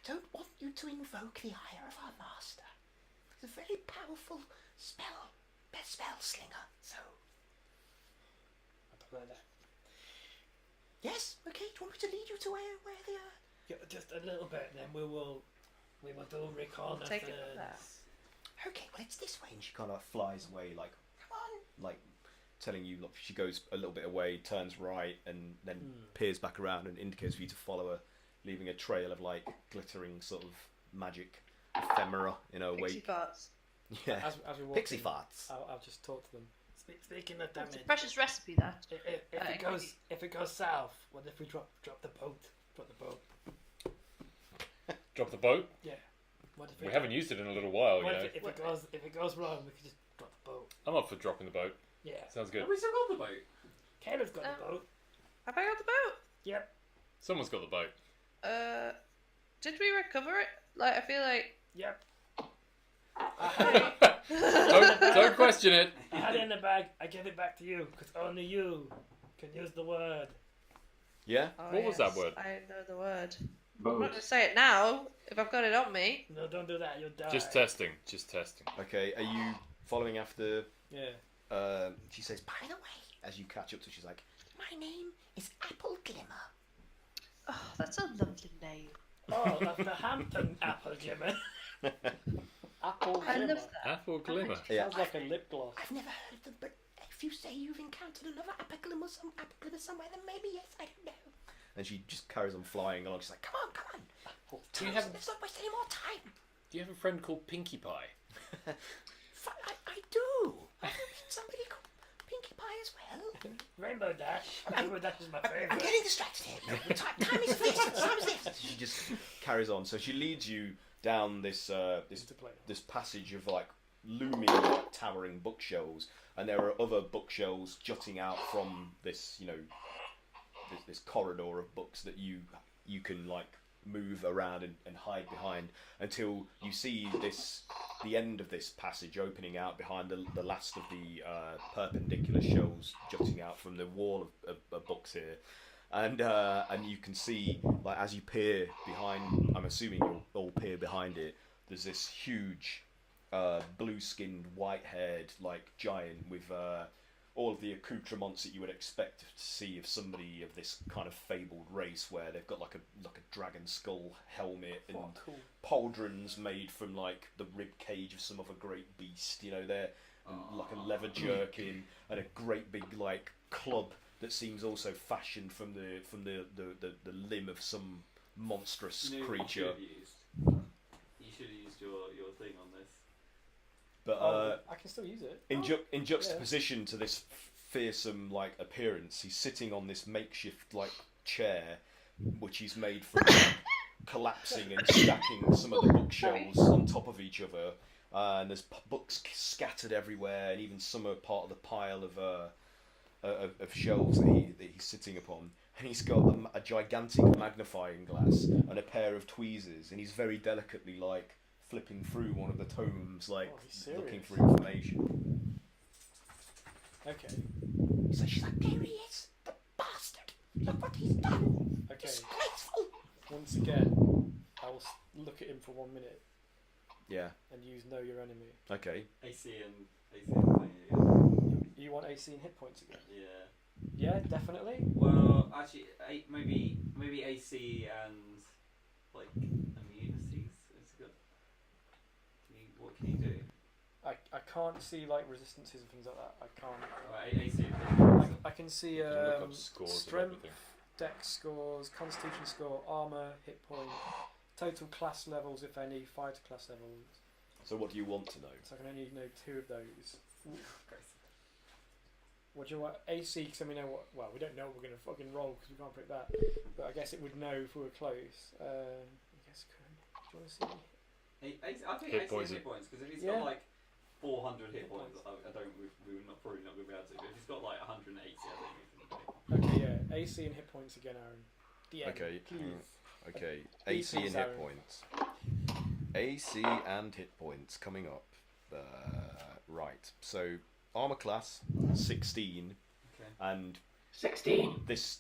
don't want you to invoke the ire of our master. He's a very powerful spell slinger. So I don't know that. yes. Okay. Do you want me to lead you to where the Yeah, just a little bit, then we will do reconnaissance. Take it from there. Okay. Well, it's this way. And she kind of flies away, like Come on. like telling you. Look, she goes a little bit away, turns right, and then peers back around and indicates for you to follow her, leaving a trail of like glittering sort of magic ephemera in her Pixie wake. farts. Yeah. As we walk Pixie in, farts. I'll just talk to them. Speaking of It's a damage, precious recipe, that. if it goes south, what if we drop the boat? Drop the boat. Drop the boat. Yeah. What if We haven't used it in a little while, you What know. if it goes wrong? We could just drop the boat. I'm up for dropping the boat. Yeah. Sounds good. Have we still got the boat? Kayla's got the boat. Have I got the boat? Yep. Someone's got the boat. Did we recover it? Like, I feel like. Yep. Don't question it. I had it in the bag. I give it back to you because only you can use the word. Yeah. Oh, What was that yes, word? I know the word. I'm Boat. not going to say it now if I've got it on me. No, don't do that. You'll die. Just testing. Just testing. Okay. Are you following after? Yeah. She says, By the way, as you catch up to, she's like, my name is Apple Glimmer. Oh, that's a lovely name. Oh, that's the Hampton apple glimmer. Apple I Glimmer. love that. Apple glimmer. yeah. Sounds like a lip gloss. I've never heard of them, but if you say you've encountered another Apple Glimmer somewhere, then maybe yes. I don't know. And she just carries on flying along. She's like, Come on. Do you have Let's not waste any more time. Do you have a friend called Pinkie Pie? I do. I know somebody called Pinkie Pie as well. Rainbow Dash. Rainbow Dash is my I'm favourite. getting distracted here. Time is of the essence. Time is of the essence. she just carries on. So she leads you down this this passage of like looming, like, towering bookshelves, and there are other bookshelves jutting out from this, you know, this corridor of books that you can like move around and hide behind until you see the end of this passage opening out behind the last of the perpendicular shelves jutting out from the wall of books here. And you can see, like, as you peer behind, I'm assuming you'll all peer behind it, there's this huge blue-skinned, white-haired, like, giant with all of the accoutrements that you would expect to see of somebody of this kind of fabled race, where they've got like a dragon skull helmet and pauldrons made from like the rib cage of some other great beast. You know, they're like a leather jerkin and a great big like club that seems also fashioned from the limb of some monstrous creature. You should have used your thing on this. But I can still use it. In juxtaposition to this fearsome like appearance, he's sitting on this makeshift like chair, which he's made from collapsing and stacking some of the bookshelves on top of each other, and there's books scattered everywhere, and even some are part of the pile of shelves that he's sitting upon. And he's got a gigantic magnifying glass and a pair of tweezers, and he's very delicately like flipping through one of the tomes, like looking for information. Okay. So she's like, there he is, the bastard. Look what he's done. Okay. Disgraceful. Once again, I will look at him for 1 minute. Yeah. And use Know Your Enemy. Okay. AC and thing again. You want AC and hit points again? Yeah. Yeah, definitely. Well, actually, maybe AC and like immunities. What can you do? I can't see like resistances and things like that. I can't. Right, AC and I can see You can look up scores of strength, everything. dex scores, constitution score, armor, hit point, total class levels, if any, fighter class levels. So what do you want to know? So I can only know 2 of those. What do you want? AC, because we know what. Well, we don't know what we're going to fucking roll because we can't pick that. But I guess it would know if we were close. I guess could. Do you want to see? I think AC has hit points, because if he's got like 400 hit points, we're probably not going to be able to. But if he's got like 180, I think we can do. Okay, yeah. AC and hit points again, Aaron. DM, Okay. please. Okay. Please, AC and hit Aaron. points. AC and hit points coming up. Right. So armor class 16. Okay. And 16. This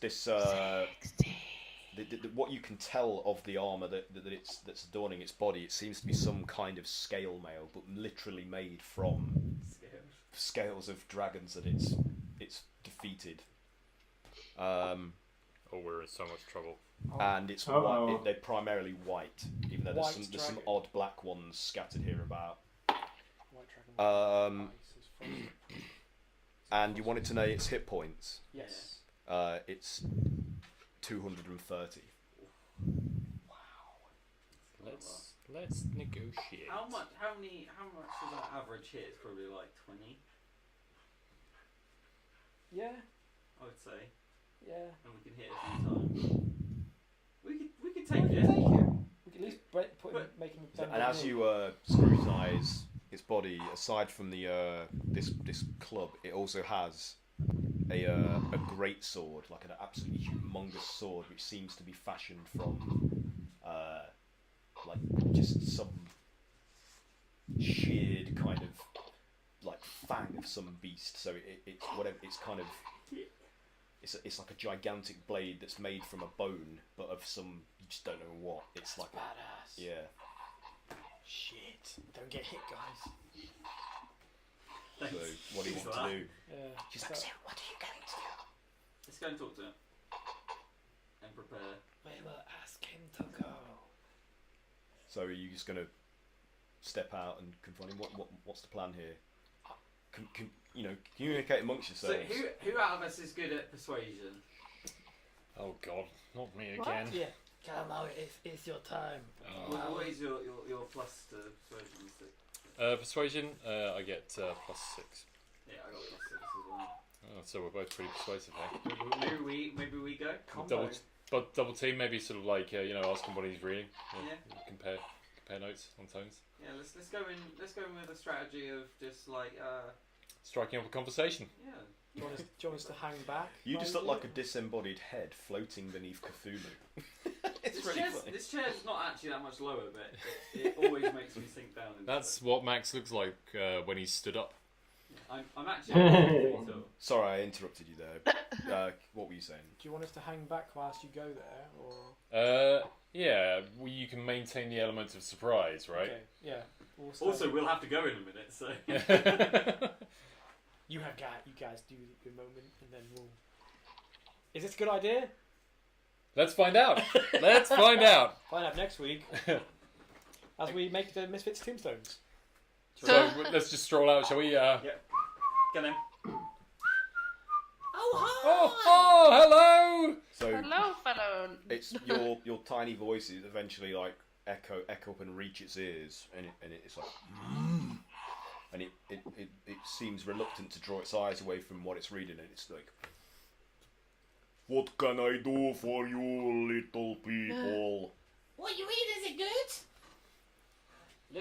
what you can tell of the armor that's adorning its body, it seems to be some kind of scale mail, but literally made from scales of dragons that it's defeated. Oh, we're in so much trouble. And it's white, they're primarily white, even though there's some odd black ones scattered here about. And you wanted to know its hit points. Yes. It's 230. Let's negotiate. How much is that average hit? It's probably like 20. Yeah. I would say. Yeah. And we can hit a few times. We could take We it. could at least make him. And as you scrutinise its body, aside from the this club, it also has a great sword, like an absolutely humongous sword, which seems to be fashioned from like just some sheared kind of like fang of some beast. So it's whatever. It's kind of it's like a gigantic blade that's made from a bone, but of some you just don't know what. It's like badass. Yeah. Shit! Don't get hit, guys. So what do you want to do? She's like, so what are you going to do? Let's go and talk to him. And prepare. We will ask him to go. So are you just going to step out and confront him? What's the plan here? Communicate amongst yourselves. So who out of us is good at persuasion? Oh God, not me again. Yeah. Come on, it's your time. What is your plus to persuasion? Persuasion, I get +6. Yeah, I got +6 as well. Oh, so we're both pretty persuasive, eh? Maybe we go. Double team, maybe sort of like ask him what he's reading. Yeah. Compare notes on tones. Yeah, let's go in with a strategy of just like striking up a conversation. Yeah. Do you want us to hang back? You just look like a disembodied head floating beneath Cthulhu. Just This chair's not actually that much lower, but it always makes me sink down. That's what Max looks like when he's stood up. I'm actually. Sorry, I interrupted you there. What were you saying? Do you want us to hang back whilst you go there, or? Yeah, well, you can maintain the element of surprise, right? Okay, yeah. Also, we'll have to go in a minute, so. You guys do your moment, and then we'll. Is this a good idea? Let's find out. Let's find out. Find out next week as we make the Misfits tombstones. So let's just stroll out, shall we? Yeah. Get in. Oh, hi! Oh, hello! So Hello, fellow. it's your tiny voices eventually like echo up and reach its ears, and it's like, and it seems reluctant to draw its eyes away from what it's reading, and it's like, What can I do for you, little people? What you read, is it good?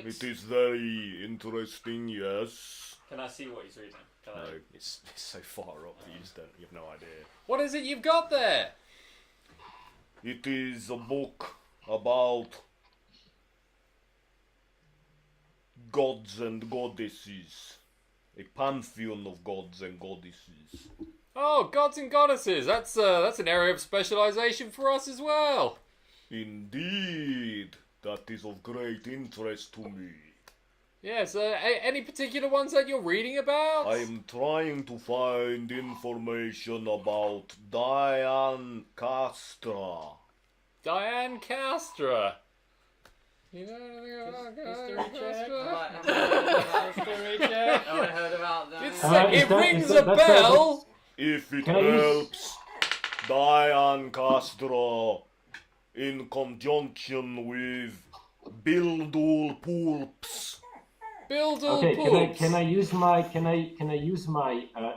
It is very interesting, yes. Can I see what he's reading? Can no, it's so far up that you have no idea. What is it you've got there? It is a book about gods and goddesses. A pantheon of gods and goddesses. Oh, gods and goddesses. That's an area of specialization for us as well. Indeed, that is of great interest to me. Yes, any particular ones that you're reading about? I am trying to find information about Diane Castra. Diane Castra. You know anything about History check. I heard about that. it rings a bell. If it helps, Diane Castra, in conjunction with Bildul Pulps. Okay, can I use my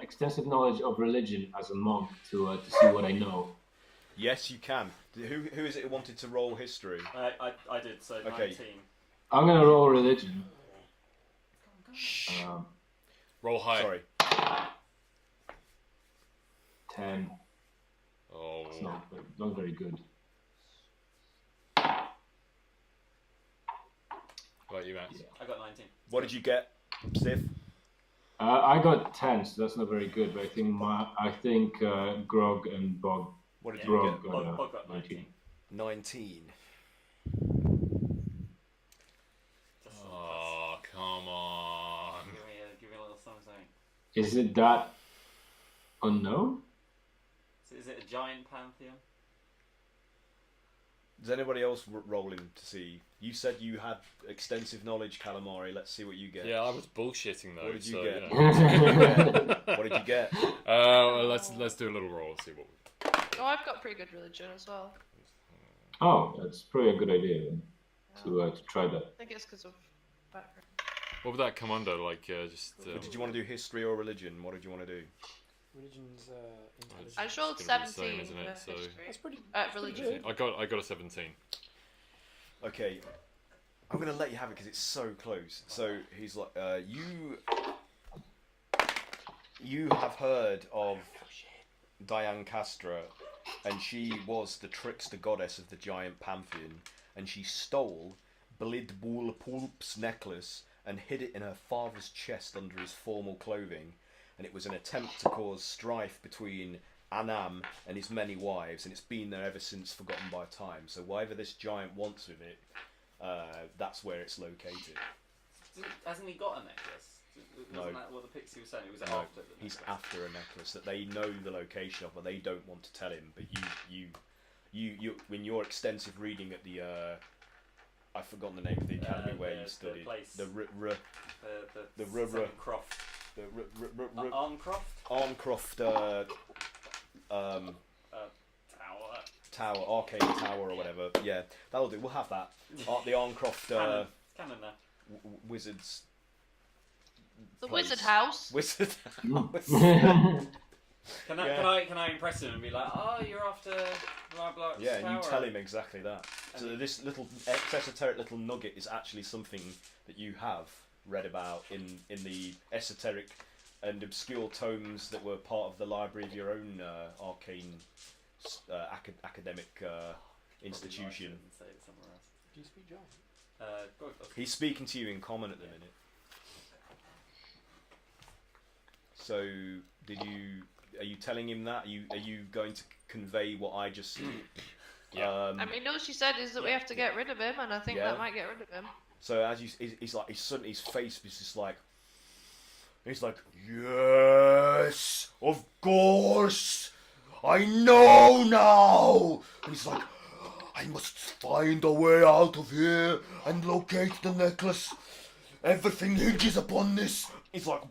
extensive knowledge of religion as a monk to see what I know? Yes, you can. Who is it who wanted to roll history? I did, so Okay. 19. I'm gonna roll religion. Roll high. Sorry. 10. Oh. It's not very good. What about you, Max? Yeah. I got 19. What did you get, Sif? I got 10, so that's not very good. But I think Grog and Bog. What did you Grog get? Bog got 19. 19. Oh, come on. Give me a little something. Is it that unknown? So is it a giant pantheon? Is anybody else rolling to see? You said you had extensive knowledge, Calamari. Let's see what you get. Yeah, I was bullshitting though. What did you so, get? Yeah. What did you get? Well, let's do a little roll. See what. Oh, I've got pretty good religion as well. Oh, that's probably a good idea then, to try that. I think it's because of background. What would that come under? Like just. But did you want to do history or religion? What did you want to do? Religion's intelligence. I just rolled It's gonna be the 17 same, isn't it? for So- history. That's pretty. Religion. I got a 17. Okay, I'm gonna let you have it because it's so close. So he's like, you have heard of Diane Castra, and she was the trickster goddess of the giant pantheon, and she stole Blidbul Pulp's necklace and hid it in her father's chest under his formal clothing, and it was an attempt to cause strife between Anam and his many wives, and it's been there ever since, forgotten by time. So whatever this giant wants with it, that's where it's located. Hasn't he got a necklace? No. Wasn't that what the pixie was saying? It was No, after the he's necklace. after a necklace that they know the location of, but they don't want to tell him. But you, in your extensive reading at the, I've forgotten the name of the academy where you studied. The Croft. Arncroft? Tower, Arcade Tower or whatever. Yeah, that'll do. We'll have that. The Arncroft Canon there. Wizards. The place. Wizard House. Wizard House. Can I impress him and be like, oh, you're after blah blah? Yeah, and tower. you tell him exactly that. So this little esoteric little nugget is actually something that you have read about in the esoteric and obscure tomes that were part of the library of your own arcane academic institution. And say it somewhere else. Do you speak German? He's speaking to you in common at the minute. So, are you telling him that? Are you going to convey what I just? Yeah. I mean, all she said is that we have to get rid of him, and I think that might get rid of him. So as he's like, suddenly his face is just like, he's like, yes, of course, I know now. And he's like, I must find a way out of here and locate the necklace. Everything hinges upon this. He's like,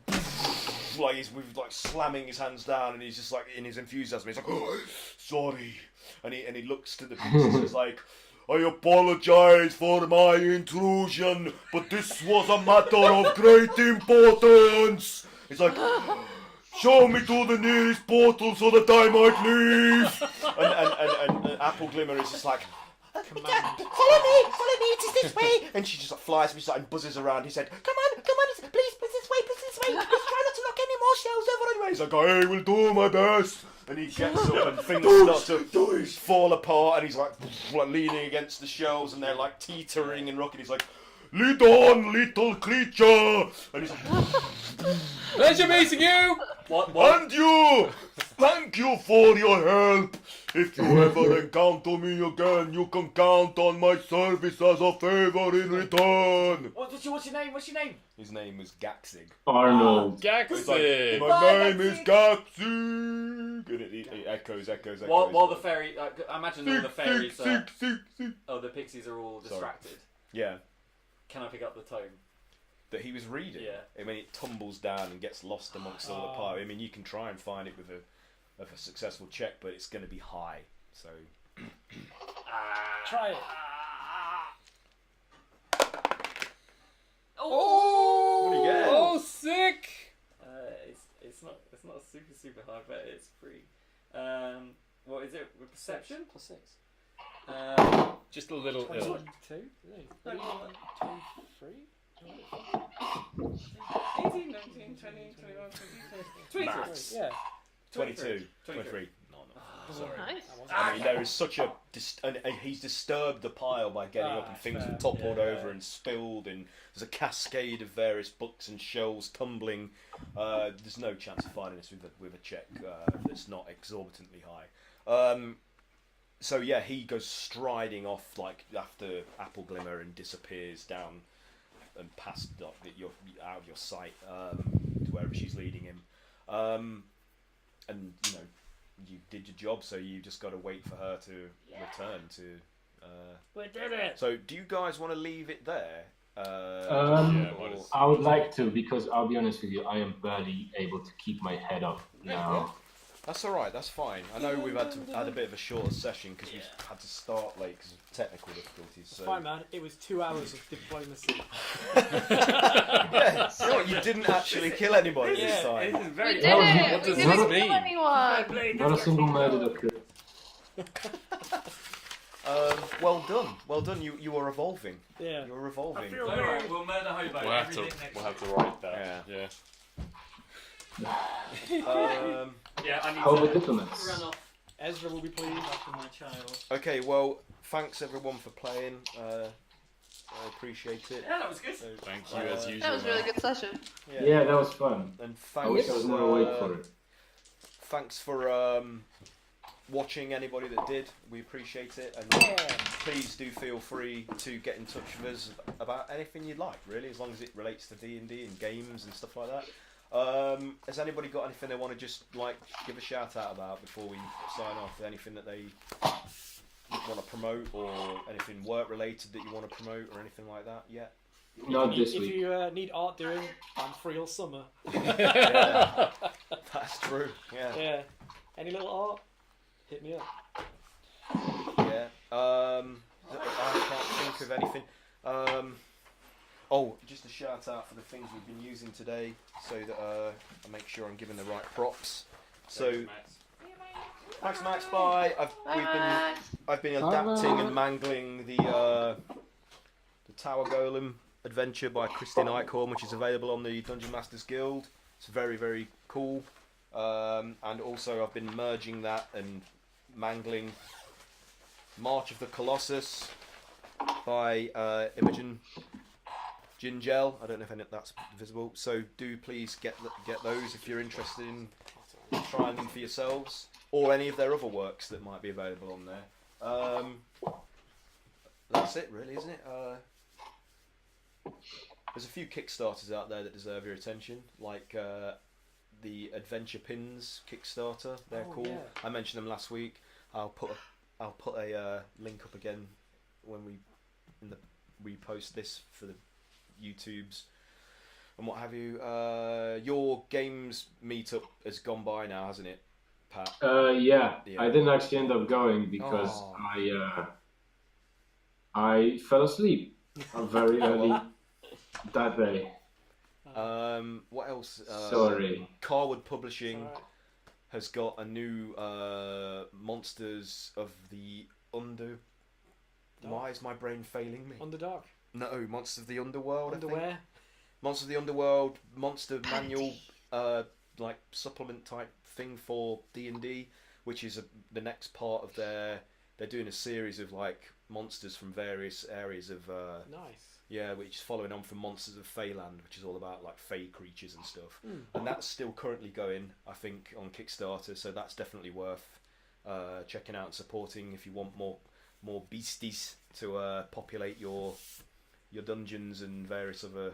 he's slamming his hands down, and he's just like in his enthusiasm. He's like, oh, sorry, and he looks to the pieces. He's like, I apologize for my intrusion, but this was a matter of great importance. He's like, show me to the nearest portal so that I might leave. And Apple Glimmer is just like, follow me, it is this way. And she just like flies and buzzes around. He said, come on, please this way. Just try not to knock any more shells over anyway. He's like, I will do my best. And he gets up and things start to fall apart, and he's like leaning against the shelves, and they're like teetering and rocking. He's like, lead on, little creature. And he's like, pleasure meeting you. And you! Thank you for your help. If you ever encounter me again, you can count on my service as a favor in return. What's your name? his name was Gaxig. Arnold. Gaxig. My name is Gaxig. And it echoes. While the fairy, I imagine all the fairies, the pixies are all distracted. Yeah. Can I pick up the tome? That he was reading. Yeah. I mean, it tumbles down and gets lost amongst all the pile. I mean, you can try and find it with a successful check, but it's going to be high. So try it. Oh! What do you get? Oh, sick! It's not super high, but it's free. What is it? With perception? +6. Just a little 22? ill. 23? 18, 19, 20, 21, 22. Maths. Yeah. 22. 23. No. Sorry. Nice. I mean, there is such a... and he's disturbed the pile by getting up, and things have toppled over and spilled, and there's a cascade of various books and shelves tumbling. There's no chance of finding this with a check that's not exorbitantly high. So yeah, he goes striding off like after Apple Glimmer and disappears down and past out of your sight to wherever she's leading him. And you know, you did your job, so you just got to wait for her to return to. We did it. So, do you guys want to leave it there? I would like to, because I'll be honest with you, I am barely able to keep my head up now. That's all right. That's fine. I know we've had a bit of a shorter session because we had to start late because of technical difficulties. So. Fine, man. It was 2 hours of diplomacy. Yeah. You know what? You didn't actually kill anybody this time. This is very We did it! What We does didn't this kill mean? anyone! Not a single murder occurred. Well done. You were evolving. Yeah. You were evolving. Don't worry, we'll murder Hobo. We'll have to write that. Yeah. Yeah, I need How to about diplomats? run off Ezra will be pleased. after my child. Okay. Well, thanks everyone for playing. I appreciate it. Yeah, that was good. So, Thank you as usual. That was a really good session. Yeah, that was fun. And I wish I was more awake for it. Thanks for watching, anybody that did. We appreciate it, and please do feel free to get in touch with us about anything you'd like, really, as long as it relates to D&D and games and stuff like that. Has anybody got anything they want to just give a shout out about before we sign off? Anything that they want to promote, or anything work related that you want to promote, or anything like that yet? Not this If week. you need art doing, I'm free all summer. Yeah, that's true. Yeah. Any little art? Hit me up. Yeah. I can't think of anything. Just a shout out for the things we've been using today, so that I make sure I'm giving the right props. So, thanks, Max. Bye. I've been adapting and mangling the Tower Golem adventure by Christine Eichhorn, which is available on the Dungeon Masters Guild. It's very, very cool. And also I've been merging that and mangling March of the Colossus by Imogen Gingell. I don't know if that's visible. So do please get those if you're interested in trying them for yourselves, or any of their other works that might be available on there. That's it, really, isn't it? There's a few Kickstarters out there that deserve your attention, like the Adventure Pins Kickstarter. They're cool. Yeah. I mentioned them last week. I'll put a link up again when we post this for the YouTubes and what have you. Your games meetup has gone by now, hasn't it, Pat? Yeah. I didn't actually end up going because I fell asleep very early that day. What else? Sorry. Carwood Publishing has got a new Monsters of the Under. Why is my brain failing me? Underdark. No, Monsters of the Underworld. Underwear. Monsters of the Underworld monster manual, like supplement type thing for D&D, which is the next part of their. They're doing a series of like monsters from various areas of. Nice. Yeah, which is following on from Monsters of Feyland, which is all about like fey creatures and stuff. And that's still currently going, I think, on Kickstarter. So that's definitely worth checking out and supporting if you want more beasties to populate your dungeons and various other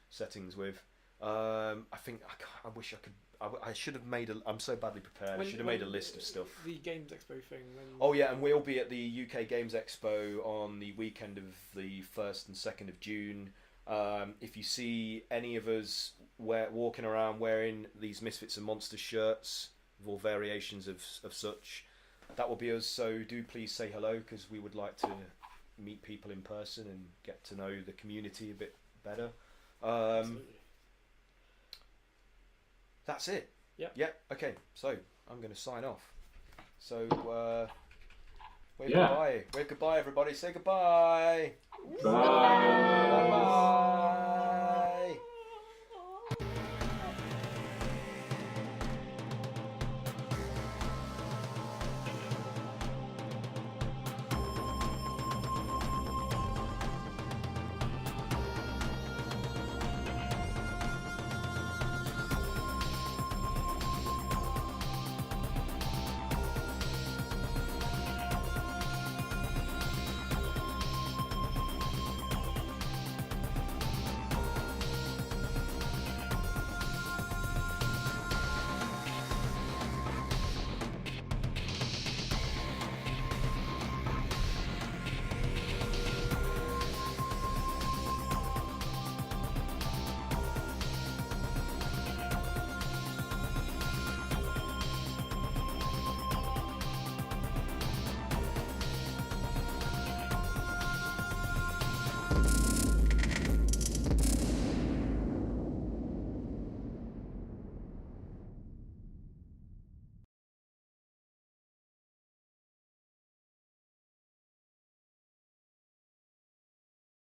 settings with. I think I wish I could. I should have made I'm so badly prepared. I should have made a list of stuff. The Games Expo thing. Oh yeah, and we'll be at the UK Games Expo on the weekend of the 1st and 2nd of June. If you see any of us walking around wearing these Misfits and Monsters shirts, with all variations of such, that will be us. So do please say hello, because we would like to meet people in person and get to know the community a bit better. That's it. Yep. Okay. So I'm going to sign off. So wave goodbye. Wave goodbye, everybody. Say goodbye. Bye. Bye.